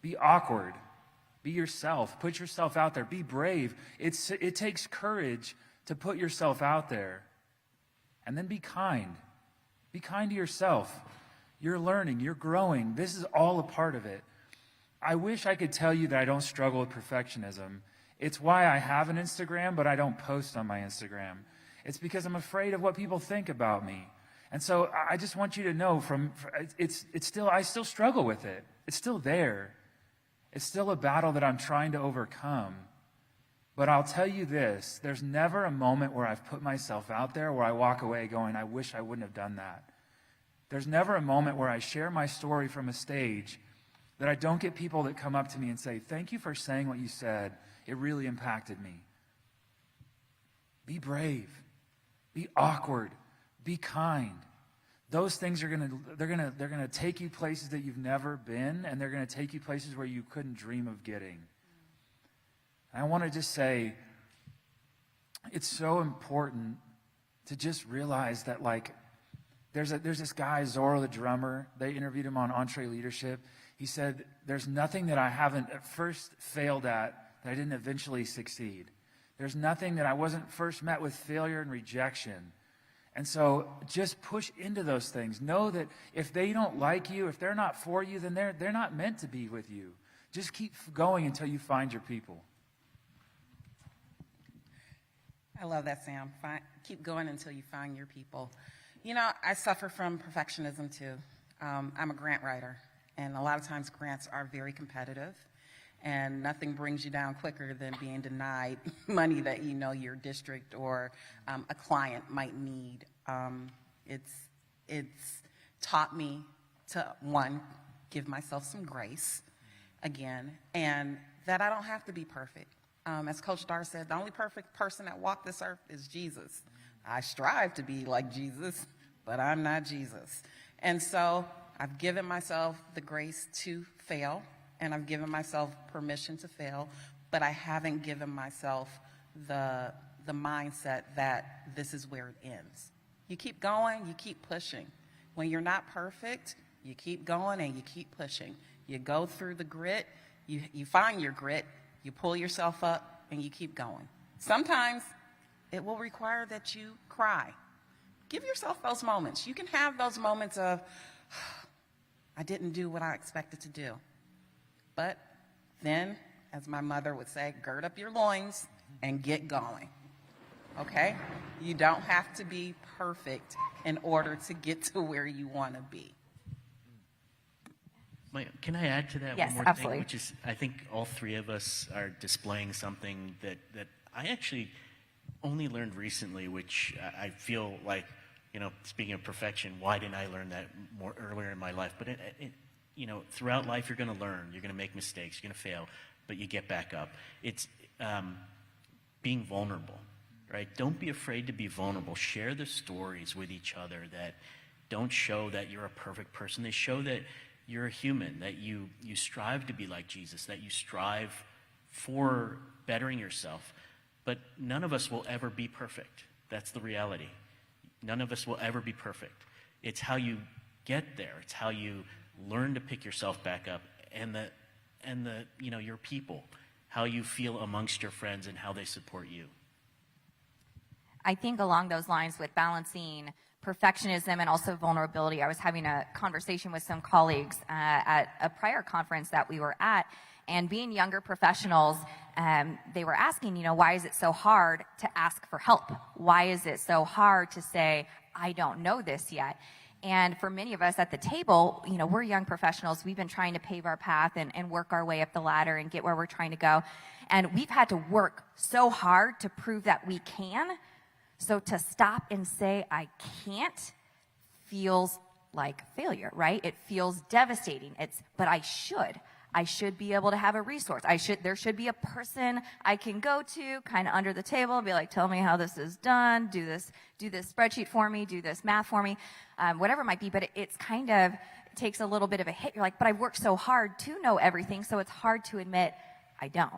Be awkward. Be yourself. Put yourself out there. Be brave. It takes courage to put yourself out there. And then be kind. Be kind to yourself. You're learning. You're growing. This is all a part of it. I wish I could tell you that I don't struggle with perfectionism. It's why I have an Instagram, but I don't post on my Instagram. It's because I'm afraid of what people think about me. And so I just want you to know I still struggle with it. It's still there. It's still a battle that I'm trying to overcome. But I'll tell you this, there's never a moment where I've put myself out there where I walk away going, I wish I wouldn't have done that. There's never a moment where I share my story from a stage that I don't get people that come up to me and say, "Thank you for saying what you said. It really impacted me." Be brave. Be awkward. Be kind. Those things are they're gonna take you places that you've never been, and they're gonna take you places where you couldn't dream of getting. And I want to just say, it's so important to just realize that, like, there's this guy, Zorro the drummer. They interviewed him on Entree Leadership. He said, "There's nothing that I haven't at first failed at that I didn't eventually succeed. There's nothing that I wasn't first met with failure and rejection." And so just push into those things. Know that if they don't like you, if they're not for you, then they're not meant to be with you. Just keep going until you find your people. I love that, Sam. Keep going until you find your people. I suffer from perfectionism too. I'm a grant writer, and a lot of times grants are very competitive, and nothing brings you down quicker than being denied money that your district or a client might need. It's taught me to, one, give myself some grace again, and that I don't have to be perfect. As Coach Dar said, the only perfect person that walked this earth is Jesus. I strive to be like Jesus, but I'm not Jesus. And so I've given myself the grace to fail, and I've given myself permission to fail, but I haven't given myself the mindset that this is where it ends. You keep going, you keep pushing. When you're not perfect, you keep going and you keep pushing. You go through the grit, you find your grit, you pull yourself up, and you keep going. Sometimes it will require that you cry. Give yourself those moments. You can have those moments of, I didn't do what I expected to do. But then, as my mother would say, gird up your loins and get going. Okay? You don't have to be perfect in order to get to where you want to be. Can I add to that Yes, one more absolutely. thing? Which is, I think all three of us are displaying something that I actually only learned recently, which I feel like, speaking of perfection, why didn't I learn that more earlier in my life? But throughout life, you're going to learn. You're going to make mistakes. You're going to fail, but you get back up. It's being vulnerable, right? Don't be afraid to be vulnerable. Share the stories with each other that don't show that you're a perfect person. They show that you're a human, that you strive to be like Jesus, that you strive for bettering yourself. But none of us will ever be perfect. That's the reality. None of us will ever be perfect. It's how you get there. It's how you learn to pick yourself back up, and your people, how you feel amongst your friends and how they support you. I think along those lines with balancing perfectionism and also vulnerability, I was having a conversation with some colleagues at a prior conference that we were at, and being younger professionals, they were asking, why is it so hard to ask for help? Why is it so hard to say, I don't know this yet? And for many of us at the table, we're young professionals. We've been trying to pave our path and work our way up the ladder and get where we're trying to go. And we've had to work so hard to prove that we can. So to stop and say, I can't, feels like failure, right? It feels devastating. But I should be able to have a resource. There should be a person I can go to kind of under the table and be like, tell me how this is done, do this spreadsheet for me, do this math for me, whatever it might be. But it's kind of, it takes a little bit of a hit. You're like, but I've worked so hard to know everything, so it's hard to admit I don't.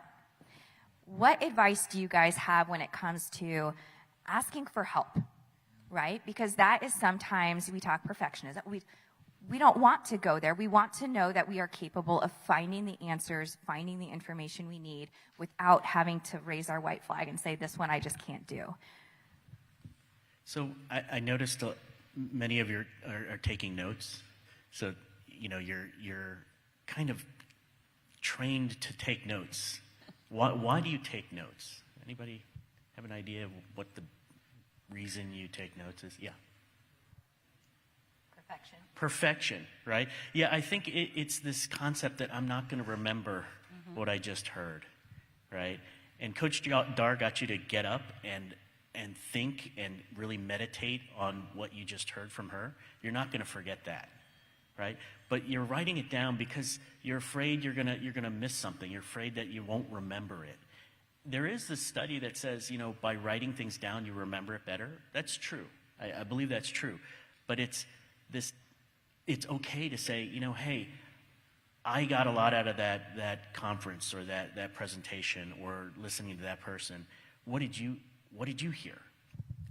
What advice do you guys have when it comes to asking for help, right? Because that is sometimes, we talk perfectionism, we don't want to go there. We want to know that we are capable of finding the answers, finding the information we need without having to raise our white flag and say, this one I just can't do. So I noticed many of you are taking notes. So, you're kind of trained to take notes. Why do you take notes? Anybody have an idea of what the reason you take notes is? Yeah. Perfection, right? Yeah, I think it's this concept that I'm not going to remember what I just heard, right? And Coach Dar got you to get up and think and really meditate on what you just heard from her. You're not going to forget that, right? But you're writing it down because you're afraid you're gonna miss something. You're afraid that you won't remember it. There is this study that says, by writing things down, you remember it better. That's true. I believe that's true. But it's okay to say, hey, I got a lot out of that conference or that presentation or listening to that person. What did you hear?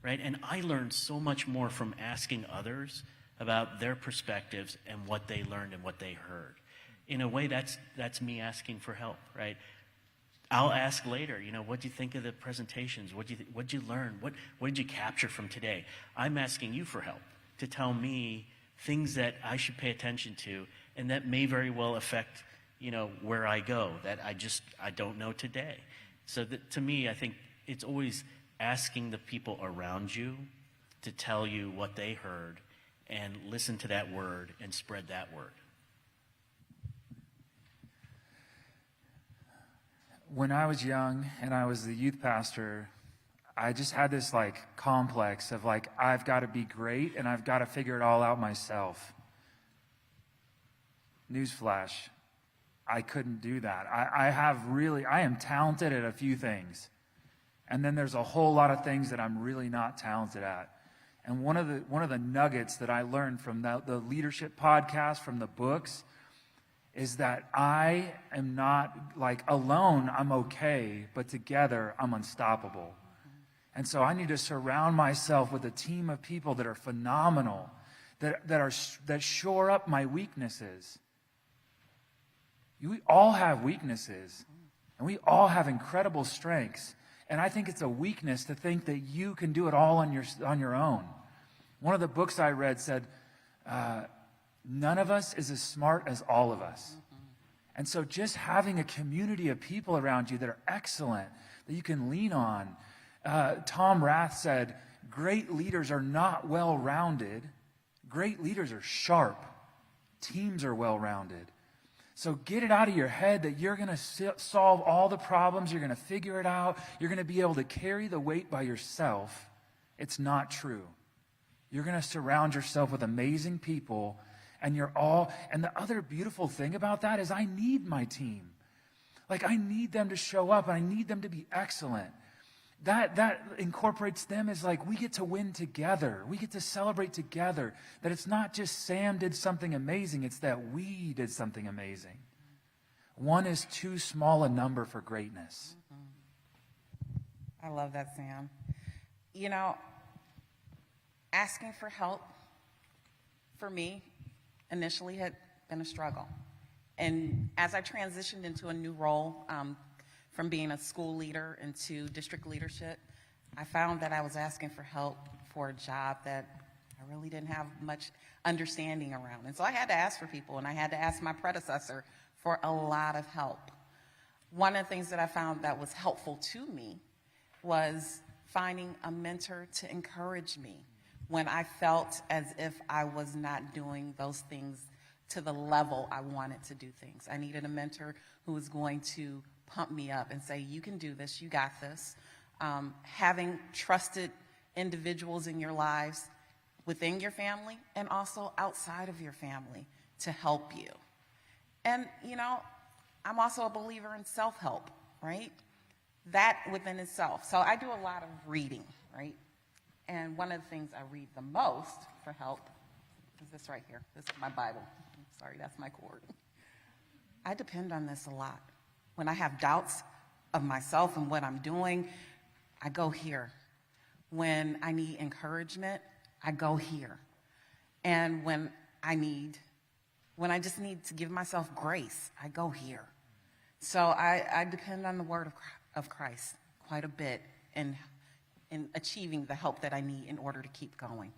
Right? And I learned so much more from asking others about their perspectives and what they learned and what they heard. In a way, that's me asking for help, right? I'll ask later, what do you think of the presentations? What'd you learn? What did you capture from today? I'm asking you for help to tell me things that I should pay attention to, and that may very well affect, where I go, that I don't know today. So to me, I think it's always asking the people around you to tell you what they heard and listen to that word and spread that word. When I was young and I was the youth pastor, I just had this complex of I've got to be great and I've got to figure it all out myself. Newsflash, I couldn't do that. I am talented at a few things. And then there's a whole lot of things that I'm really not talented at. And one of the nuggets that I learned from the leadership podcast, from the books, is that I am not alone, I'm okay, but together I'm unstoppable. And so I need to surround myself with a team of people that are phenomenal, that shore up my weaknesses. We all have weaknesses. And we all have incredible strengths. And I think it's a weakness to think that you can do it all on your own. One of the books I read said, none of us is as smart as all of us. And so just having a community of people around you that are excellent, that you can lean on. Tom Rath said, great leaders are not well-rounded. Great leaders are sharp. Teams are well-rounded. So get it out of your head that you're going to solve all the problems. You're going to figure it out. You're going to be able to carry the weight by yourself. It's not true. You're going to surround yourself with amazing people. And the other beautiful thing about that is I need my team. Like, I need them to show up, and I need them to be excellent. That incorporates them as like, we get to win together. We get to celebrate together. That it's not just Sam did something amazing, it's that we did something amazing. One is too small a number for greatness. I love that, Sam. You know, asking for help for me initially had been a struggle. And as I transitioned into a new role, from being a school leader into district leadership, I found that I was asking for help for a job that I really didn't have much understanding around. And so I had to ask for people, and I had to ask my predecessor for a lot of help. One of the things that I found that was helpful to me was finding a mentor to encourage me when I felt as if I was not doing those things to the level I wanted to do things. I needed a mentor who was going to pump me up and say, you can do this, you got this. Having trusted individuals in your lives within your family and also outside of your family to help you. And, you know, I'm also a believer in self-help, right? That within itself. So I do a lot of reading, right? And one of the things I read the most for help is this right here. This is my Bible. Sorry, that's my cord. I depend on this a lot. When I have doubts of myself and what I'm doing, I go here. When I need encouragement, I go here. And when I just need to give myself grace, I go here. So I depend on the word of Christ quite a bit in achieving the help that I need in order to keep going.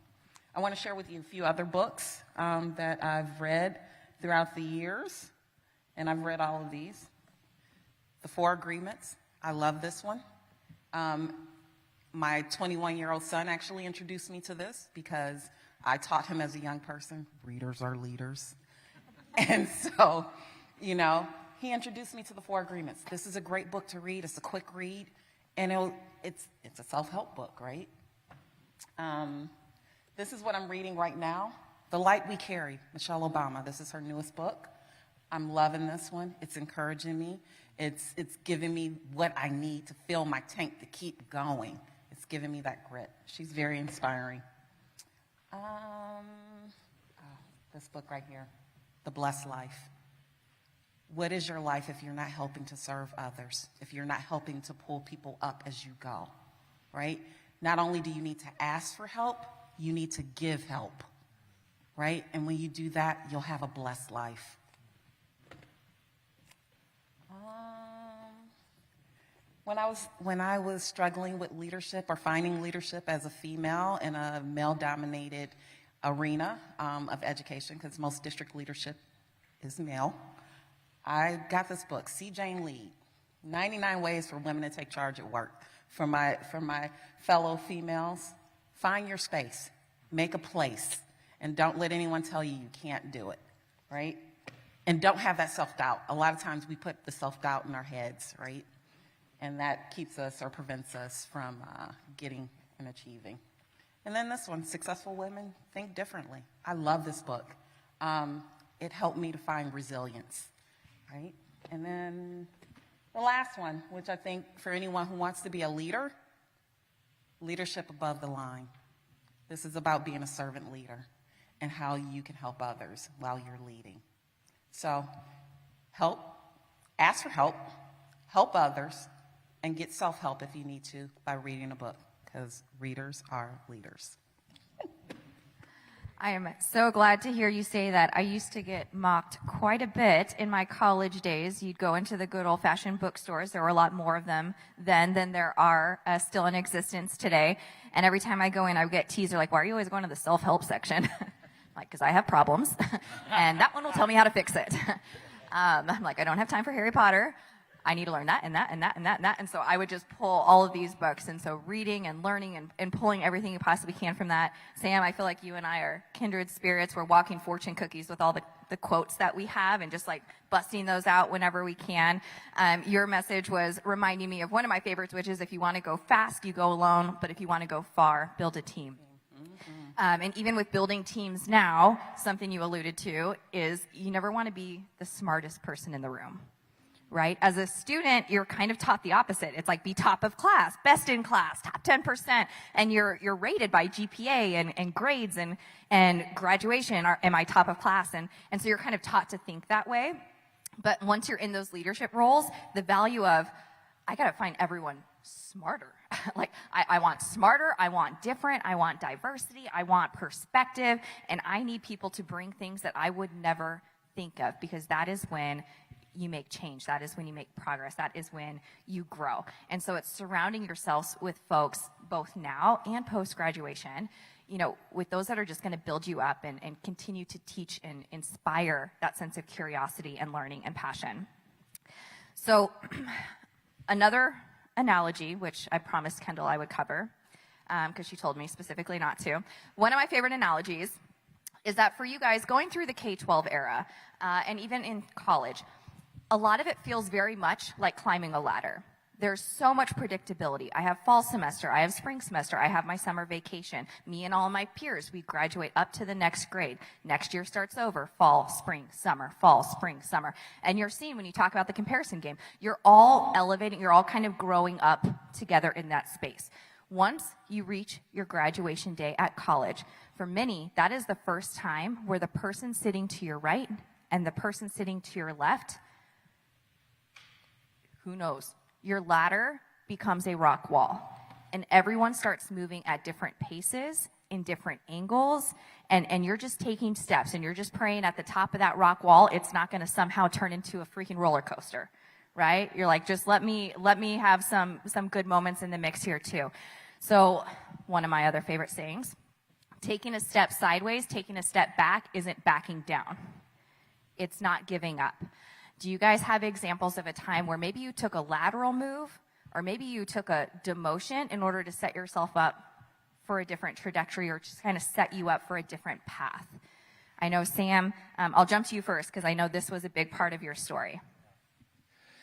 I want to share with you a few other books that I've read throughout the years, and I've read all of these. The Four Agreements. I love this one. My 21-year-old son actually introduced me to this because I taught him as a young person, readers are leaders. And so, you know, he introduced me to the Four Agreements. This is a great book to read. It's a quick read, and it's a self-help book, right? This is what I'm reading right now, The Light We Carry, Michelle Obama. This is her newest book. I'm loving this one. It's encouraging me. It's giving me what I need to fill my tank to keep going. It's giving me that grit. She's very inspiring. This book right here, The Blessed Life. What is your life if you're not helping to serve others, if you're not helping to pull people up as you go, right? Not only do you need to ask for help, you need to give help, right? And when you do that, you'll have a blessed life. When I was struggling with leadership or finding leadership as a female in a male-dominated arena of education, because most district leadership is male, I got this book, See Jane Lead, 99 Ways for Women to Take Charge at Work. For my fellow females, find your space, make a place, and don't let anyone tell you you can't do it, right? And don't have that self-doubt. A lot of times we put the self-doubt in our heads, right? And that keeps us or prevents us from getting and achieving. And then this one, Successful Women Think Differently. I love this book. It helped me to find resilience, right? And then the last one, which I think for anyone who wants to be a leader, Leadership Above the Line. This is about being a servant leader and how you can help others while you're leading. So ask for help others, and get self-help if you need to by reading a book, because readers are leaders. I am so glad to hear you say that. I used to get mocked quite a bit in my college days. You'd go into the good old-fashioned bookstores. There were a lot more of them then than there are still in existence today. And every time I go in, I would get teased. They're like, why are you always going to the self-help section? Like, because I have problems, and that one will tell me how to fix it. I'm like, I don't have time for Harry Potter. I need to learn that and that and that and that and that. And so I would just pull all of these books. And so reading and learning and pulling everything you possibly can from that. Sam, I feel like you and I are kindred spirits. We're walking fortune cookies with all the quotes that we have and just like busting those out whenever we can. Your message was reminding me of one of my favorites, which is if you want to go fast, you go alone. But if you want to go far, build a team. And even with building teams now, something you alluded to is you never want to be the smartest person in the room. Right? As a student, you're kind of taught the opposite. It's like be top of class, best in class, top 10%, and you're rated by GPA and grades and graduation. Am I top of class? And so you're kind of taught to think that way. But once you're in those leadership roles, the value of, I got to find everyone smarter. Like, I want smarter, I want different, I want diversity, I want perspective, and I need people to bring things that I would never think of, because that is when you make change. That is when you make progress. That is when you grow. And so it's surrounding yourselves with folks both now and post-graduation, you know, with those that are just going to build you up and continue to teach and inspire that sense of curiosity and learning and passion. So another analogy, which I promised Kendall I would cover, because she told me specifically not to. One of my favorite analogies is that for you guys going through the K-12 era, and even in college, a lot of it feels very much like climbing a ladder. There's so much predictability. I have fall semester, I have spring semester, I have my summer vacation. Me and all my peers, we graduate up to the next grade. Next year starts over, fall, spring, summer, fall, spring, summer. And you're seeing when you talk about the comparison game, you're all elevating, you're all kind of growing up together in that space. Once you reach your graduation day at college, for many, that is the first time where the person sitting to your right and the person sitting to your left, who knows? Your ladder becomes a rock wall, and everyone starts moving at different paces, in different angles, and you're just taking steps, and you're just praying at the top of that rock wall, it's not going to somehow turn into a freaking roller coaster, right? You're like, just let me have some good moments in the mix here too. So one of my other favorite sayings, taking a step sideways, taking a step back isn't backing down. It's not giving up. Do you guys have examples of a time where maybe you took a lateral move or maybe you took a demotion in order to set yourself up for a different trajectory or just kind of set you up for a different path? I know, Sam, I'll jump to you first because I know this was a big part of your story.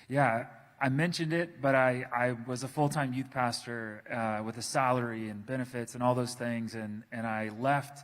Yeah, I mentioned it, but I was a full-time youth pastor with a salary and benefits and all those things, and I left.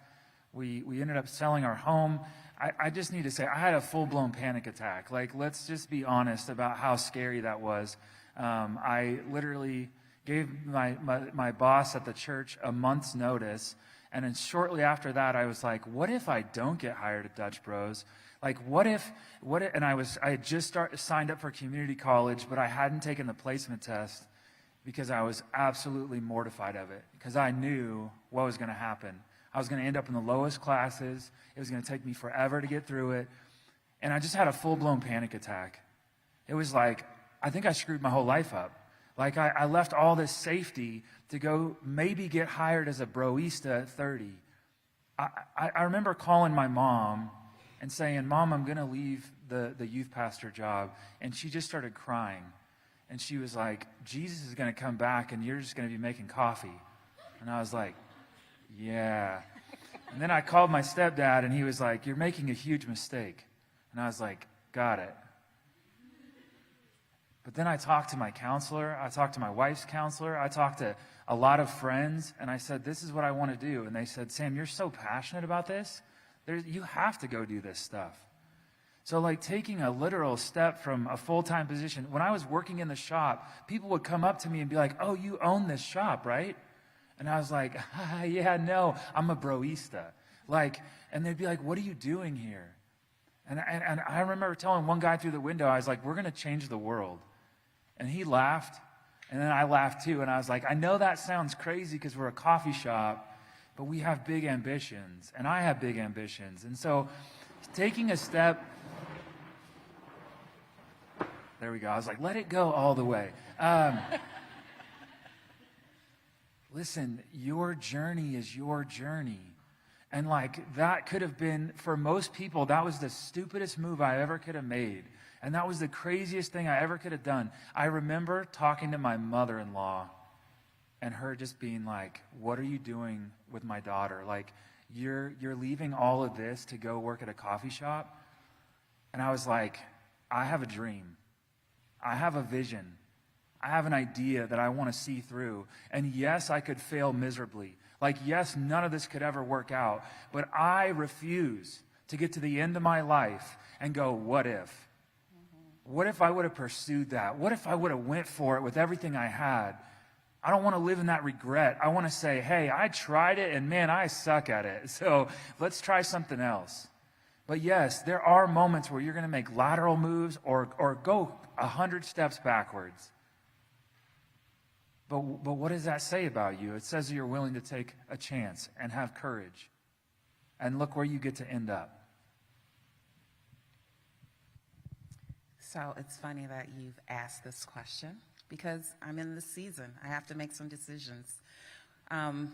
We ended up selling our home. I just need to say, I had a full-blown panic attack. Like, let's just be honest about how scary that was. I literally gave my boss at the church a month's notice, and then shortly after that, I was like, what if I don't get hired at Dutch Bros? Like, what if, and I had just signed up for community college, but I hadn't taken the placement test because I was absolutely mortified of it, because I knew what was going to happen. I was going to end up in the lowest classes. It was going to take me forever to get through it. And I just had a full-blown panic attack. It was like, I think I screwed my whole life up. Like, I left all this safety to go maybe get hired as a broista at 30. I remember calling my mom and saying, Mom, I'm going to leave the youth pastor job. And she just started crying. And she was like, Jesus is going to come back and you're just going to be making coffee. And I was like, yeah. And then I called my stepdad, and he was like, you're making a huge mistake. And I was like, got it. But then I talked to my counselor. I talked to my wife's counselor. I talked to a lot of friends, and I said, this is what I want to do. And they said, Sam, you're so passionate about this. You have to go do this stuff. So, like, taking a literal step from a full-time position. When I was working in the shop, people would come up to me and be like, oh, you own this shop, right? And I was like, yeah, no, I'm a broista. Like, and they'd be like, what are you doing here? And I remember telling one guy through the window, I was like, we're going to change the world. And he laughed, and then I laughed too. And I was like, I know that sounds crazy because we're a coffee shop, but we have big ambitions, and I have big ambitions. And so taking a step, there we go. I was like, let it go all the way. Listen, your journey is your journey. And like that could have been, for most people, that was the stupidest move I ever could have made. And that was the craziest thing I ever could have done. I remember talking to my mother-in-law and her just being like, what are you doing with my daughter? Like, you're leaving all of this to go work at a coffee shop? And I was like, I have a dream. I have a vision. I have an idea that I want to see through. And yes, I could fail miserably. Like, yes, none of this could ever work out. But I refuse to get to the end of my life and go, what if? What if I would have pursued that? What if I would have went for it with everything I had? I don't want to live in that regret. I want to say, hey, I tried it, and man, I suck at it. So let's try something else. But yes, there are moments where you're going to make lateral moves or go 100 steps backwards. But what does that say about you? It says you're willing to take a chance and have courage. And look where you get to end up. So it's funny that you've asked this question because I'm in this season. I have to make some decisions. I'm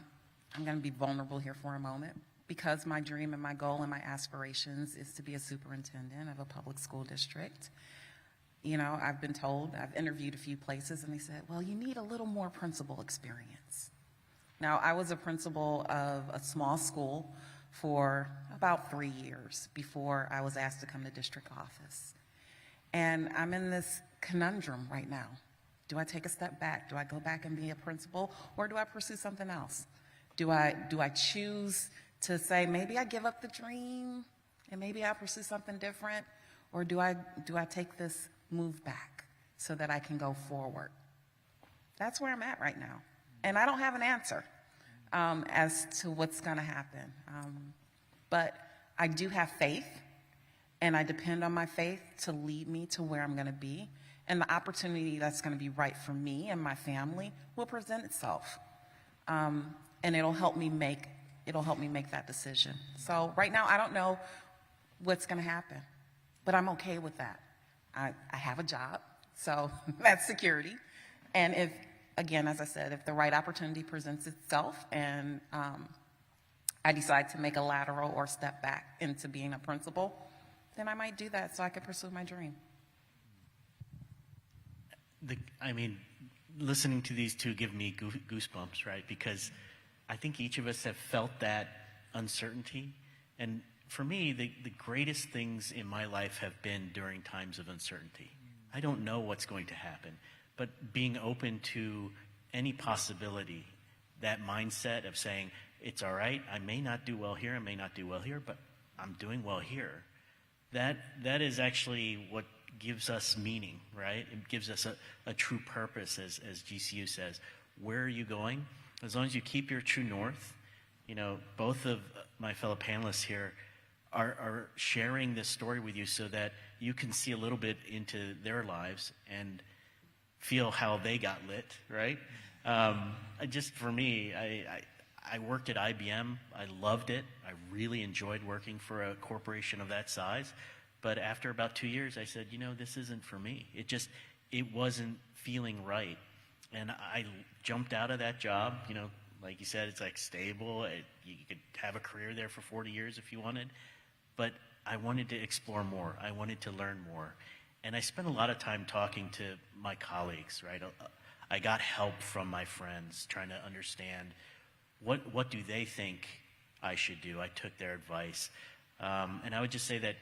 going to be vulnerable here for a moment because my dream and my goal and my aspirations is to be a superintendent of a public school district. You know, I've been told, I've interviewed a few places, and they said, well, you need a little more principal experience. Now, I was a principal of a small school for about 3 years before I was asked to come to district office. And I'm in this conundrum right now. Do I take a step back? Do I go back and be a principal, or do I pursue something else? Do I choose to say, maybe I give up the dream, and maybe I pursue something different, or do I take this move back so that I can go forward? That's where I'm at right now. And I don't have an answer as to what's going to happen. But I do have faith, and I depend on my faith to lead me to where I'm going to be. And the opportunity that's going to be right for me and my family will present itself. And it'll help me make that decision. So right now, I don't know what's going to happen, but I'm okay with that. I have a job, so that's security. And if, again, as I said, if the right opportunity presents itself and I decide to make a lateral or step back into being a principal, then I might do that so I can pursue my dream. Listening to these two give me goosebumps, right? Because I think each of us have felt that uncertainty. And for me, the greatest things in my life have been during times of uncertainty. I don't know what's going to happen, but being open to any possibility, that mindset of saying, it's all right, I may not do well here, I may not do well here, but I'm doing well here. That is actually what gives us meaning, right? It gives us a true purpose, as GCU says. Where are you going? As long as you keep your true north, you know, both of my fellow panelists here are sharing this story with you so that you can see a little bit into their lives and feel how they got lit, right? Just for me, I worked at IBM. I loved it. I really enjoyed working for a corporation of that size. But after about 2 years, I said, you know, this isn't for me. It wasn't feeling right. And I jumped out of that job. You know, like you said, it's like stable. You could have a career there for 40 years if you wanted. But I wanted to explore more. I wanted to learn more. And I spent a lot of time talking to my colleagues, right? I got help from my friends trying to understand what do they think I should do. I took their advice. And I would just say that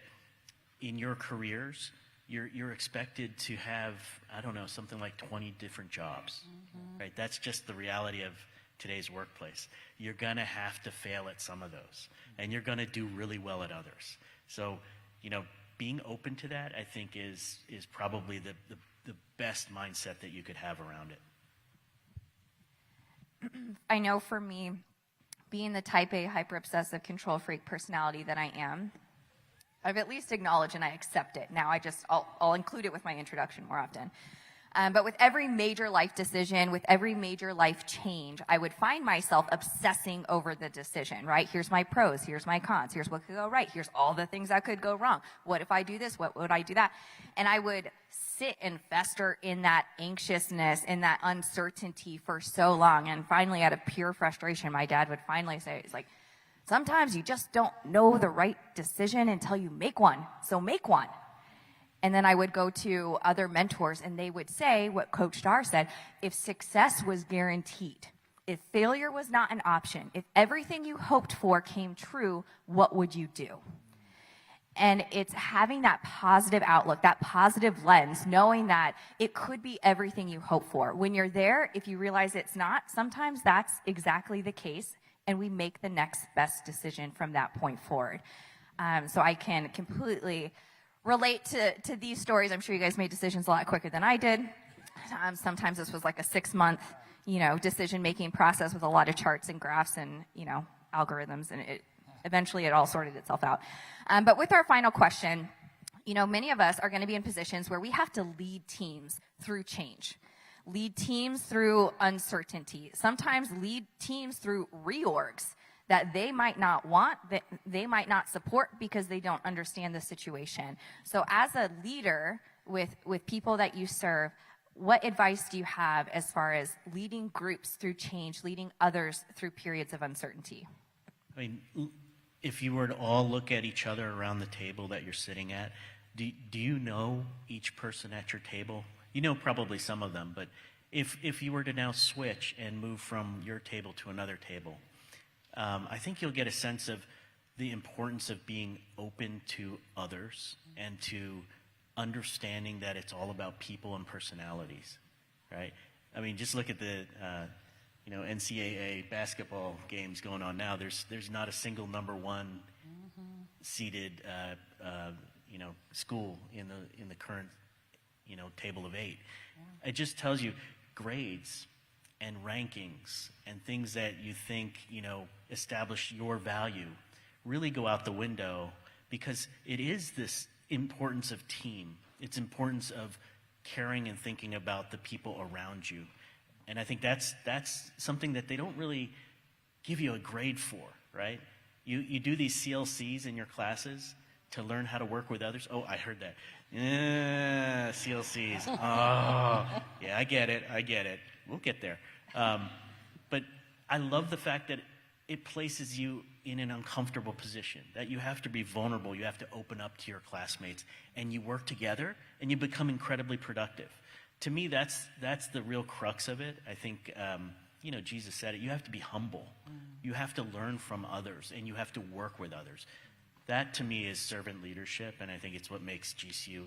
in your careers, you're expected to have, I don't know, something like 20 different jobs, right? That's just the reality of today's workplace. You're going to have to fail at some of those, and you're going to do really well at others. So, you know, being open to that, I think, is probably the best mindset that you could have around it. I know for me, being the type A hyper-obsessive control freak personality that I am, I've at least acknowledged and I accept it. Now I'll include it with my introduction more often. But with every major life decision, with every major life change, I would find myself obsessing over the decision, right? Here's my pros, here's my cons, here's what could go right, here's all the things that could go wrong. What if I do this? What would I do that? And I would sit and fester in that anxiousness, in that uncertainty for so long. And finally, out of pure frustration, my dad would finally say, he's like, sometimes you just don't know the right decision until you make one. So make one. And then I would go to other mentors and they would say what Coach Dar said, if success was guaranteed, if failure was not an option, if everything you hoped for came true, what would you do? And it's having that positive outlook, that positive lens, knowing that it could be everything you hope for. When you're there, if you realize it's not, sometimes that's exactly the case, and we make the next best decision from that point forward. So I can completely relate to these stories. I'm sure you guys made decisions a lot quicker than I did. Sometimes this was like a 6-month, decision-making process with a lot of charts and graphs and, algorithms, and eventually it all sorted itself out. But with our final question, many of us are going to be in positions where we have to lead teams through change, lead teams through uncertainty, sometimes lead teams through reorgs that they might not want, that they might not support because they don't understand the situation. So as a leader with people that you serve, what advice do you have as far as leading groups through change, leading others through periods of uncertainty? I mean, if you were to all look at each other around the table that you're sitting at, do you know each person at your table? You know probably some of them, but if you were to now switch and move from your table to another table, I think you'll get a sense of the importance of being open to others and to understanding that it's all about people and personalities, right? I mean, just look at the NCAA basketball games going on now. There's not a single number one seeded school in the current table of 8. It just tells you grades and rankings and things that you think establish your value really go out the window, because it is this importance of team. It's importance of caring and thinking about the people around you. And I think that's something that they don't really give you a grade for, right? You do these CLCs in your classes to learn how to work with others. Oh, I heard that. CLCs. Oh, yeah, I get it. We'll get there. But I love the fact that it places you in an uncomfortable position, that you have to be vulnerable, you have to open up to your classmates, and you work together, and you become incredibly productive. To me, that's the real crux of it. I think, Jesus said it, you have to be humble. You have to learn from others, and you have to work with others. That, to me, is servant leadership, and I think it's what makes GCU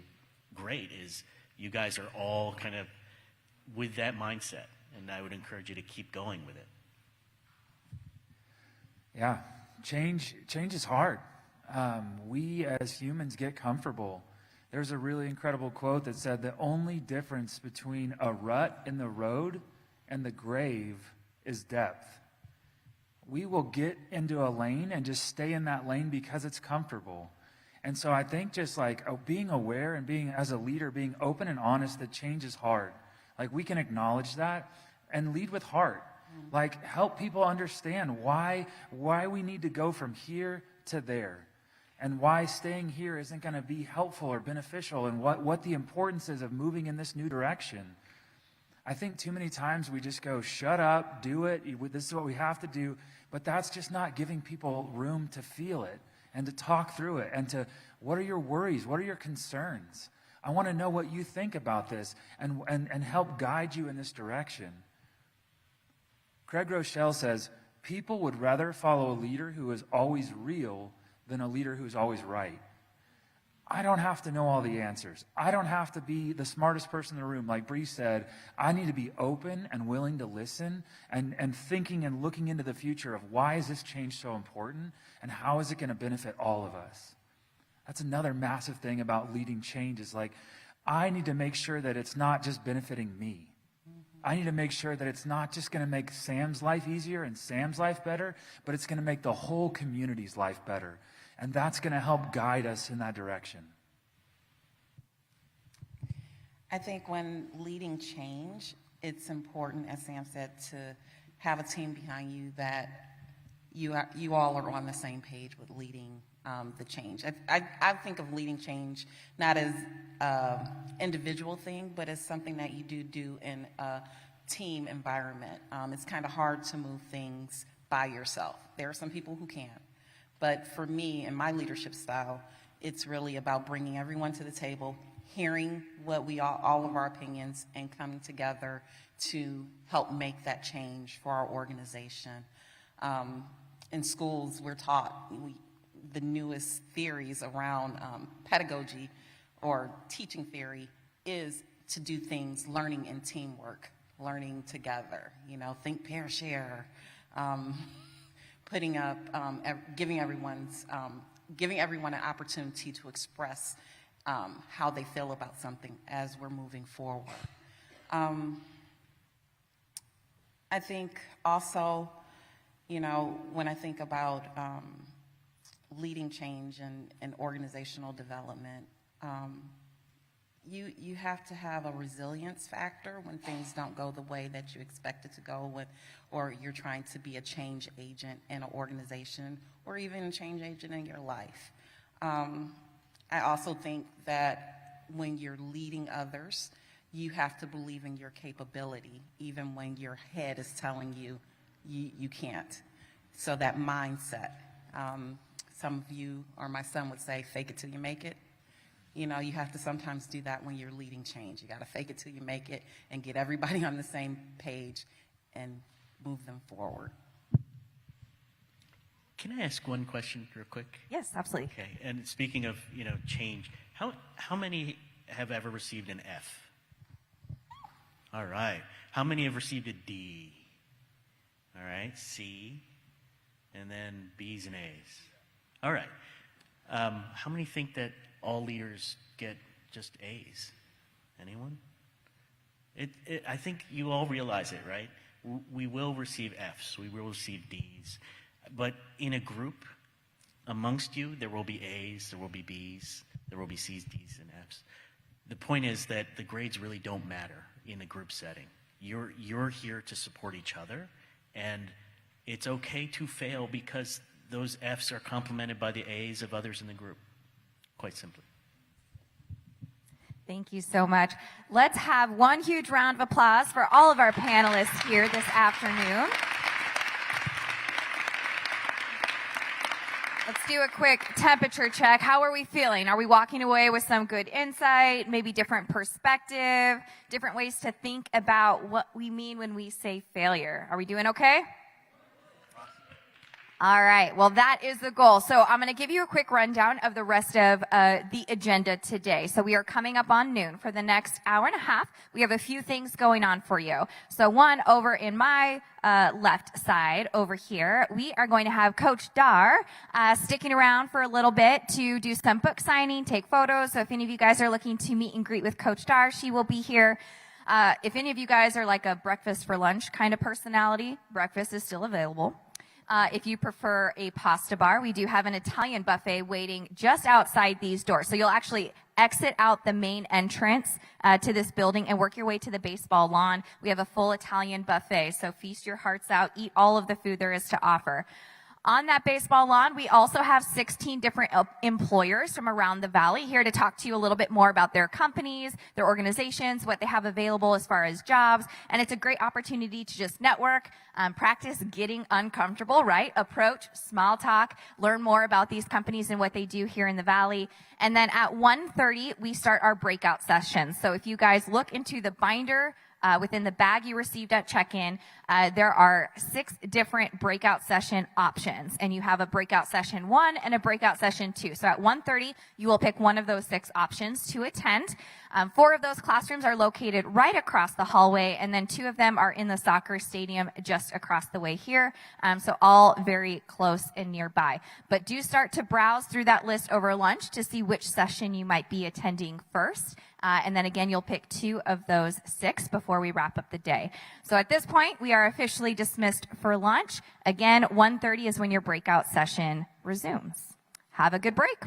great, is you guys are all kind of with that mindset, and I would encourage you to keep going with it. Yeah, change is hard. We as humans get comfortable. There's a really incredible quote that said the only difference between a rut in the road and the grave is depth. We will get into a lane and just stay in that lane because it's comfortable. And so I think just like being aware and being, as a leader, being open and honest that change is hard. Like, we can acknowledge that and lead with heart. Like, help people understand why we need to go from here to there, and why staying here isn't going to be helpful or beneficial, and what the importance is of moving in this new direction. I think too many times we just go, shut up, do it, this is what we have to do, but that's just not giving people room to feel it and to talk through it and to, what are your worries, what are your concerns? I want to know what you think about this and help guide you in this direction. Craig Rochelle says, people would rather follow a leader who is always real than a leader who's always right. I don't have to know all the answers. I don't have to be the smartest person in the room. Like Bree said, I need to be open and willing to listen and thinking and looking into the future of why is this change so important and how is it going to benefit all of us. That's another massive thing about leading change, is like, I need to make sure that it's not just benefiting me. I need to make sure that it's not just going to make Sam's life easier and Sam's life better, but it's going to make the whole community's life better. And that's going to help guide us in that direction. I think when leading change, it's important, as Sam said, to have a team behind you that you all are on the same page with leading the change. I think of leading change not as an individual thing, but as something that you do in a team environment. It's kind of hard to move things by yourself. There are some people who can. But for me and my leadership style, it's really about bringing everyone to the table, hearing what all of our opinions, and coming together to help make that change for our organization. In schools, we're taught the newest theories around pedagogy or teaching theory is to do things learning in teamwork, learning together, think, pair, share, putting up, giving everyone an opportunity to express how they feel about something as we're moving forward. I think also, when I think about leading change and organizational development, you have to have a resilience factor when things don't go the way that you expect it to go, or you're trying to be a change agent in an organization, or even a change agent in your life. I also think that when you're leading others, you have to believe in your capability, even when your head is telling you you can't. So that mindset. Some of you, or my son would say, fake it till you make it. You have to sometimes do that when you're leading change. You got to fake it till you make it and get everybody on the same page and move them forward. Can I ask one question real quick? Yes, absolutely. Okay, and speaking of, change, how many have ever received an F? All right. How many have received a D? All right, C, and then B's and A's. All right. How many think that all leaders get just A's? Anyone? I think you all realize it, right? We will receive F's. We will receive D's. But in a group, amongst you, there will be A's, there will be B's, there will be C's, D's, and F's. The point is that the grades really don't matter in a group setting. You're here to support each other, and it's okay to fail because those F's are complemented by the A's of others in the group, quite simply. Thank you so much. Let's have one huge round of applause for all of our panelists here this afternoon. Let's do a quick temperature check. How are we feeling? Are we walking away with some good insight, maybe different perspective, different ways to think about what we mean when we say failure? Are we doing okay? All right. Well, that is the goal. So I'm going to give you a quick rundown of the rest of the agenda today. So we are coming up on noon. For the next hour and a half, we have a few things going on for you. So one, over in my left side over here, we are going to have Coach Dar sticking around for a little bit to do some book signing, take photos. So if any of you guys are looking to meet and greet with Coach Dar, she will be here. If any of you guys are like a breakfast for lunch kind of personality, breakfast is still available. If you prefer a pasta bar, we do have an Italian buffet waiting just outside these doors. So you'll actually exit out the main entrance to this building and work your way to the baseball lawn. We have a full Italian buffet, so feast your hearts out, eat all of the food there is to offer. On that baseball lawn, we also have 16 different employers from around the valley here to talk to you a little bit more about their companies, their organizations, what they have available as far as jobs. And it's a great opportunity to just network, practice getting uncomfortable, right? Approach, small talk, learn more about these companies and what they do here in the valley. And then at 1:30, we start our breakout sessions. So if you guys look into the binder within the bag you received at check-in, there are 6 different breakout session options, and you have a breakout session 1 and a breakout session 2. So at 1:30, you will pick one of those 6 options to attend. 4 of those classrooms are located right across the hallway, and then 2 of them are in the soccer stadium just across the way here. So all very close and nearby. But do start to browse through that list over lunch to see which session you might be attending first. And then again, you'll pick 2 of those 6 before we wrap up the day. So at this point, we are officially dismissed for lunch. Again, 1:30 is when your breakout session resumes. Have a good break.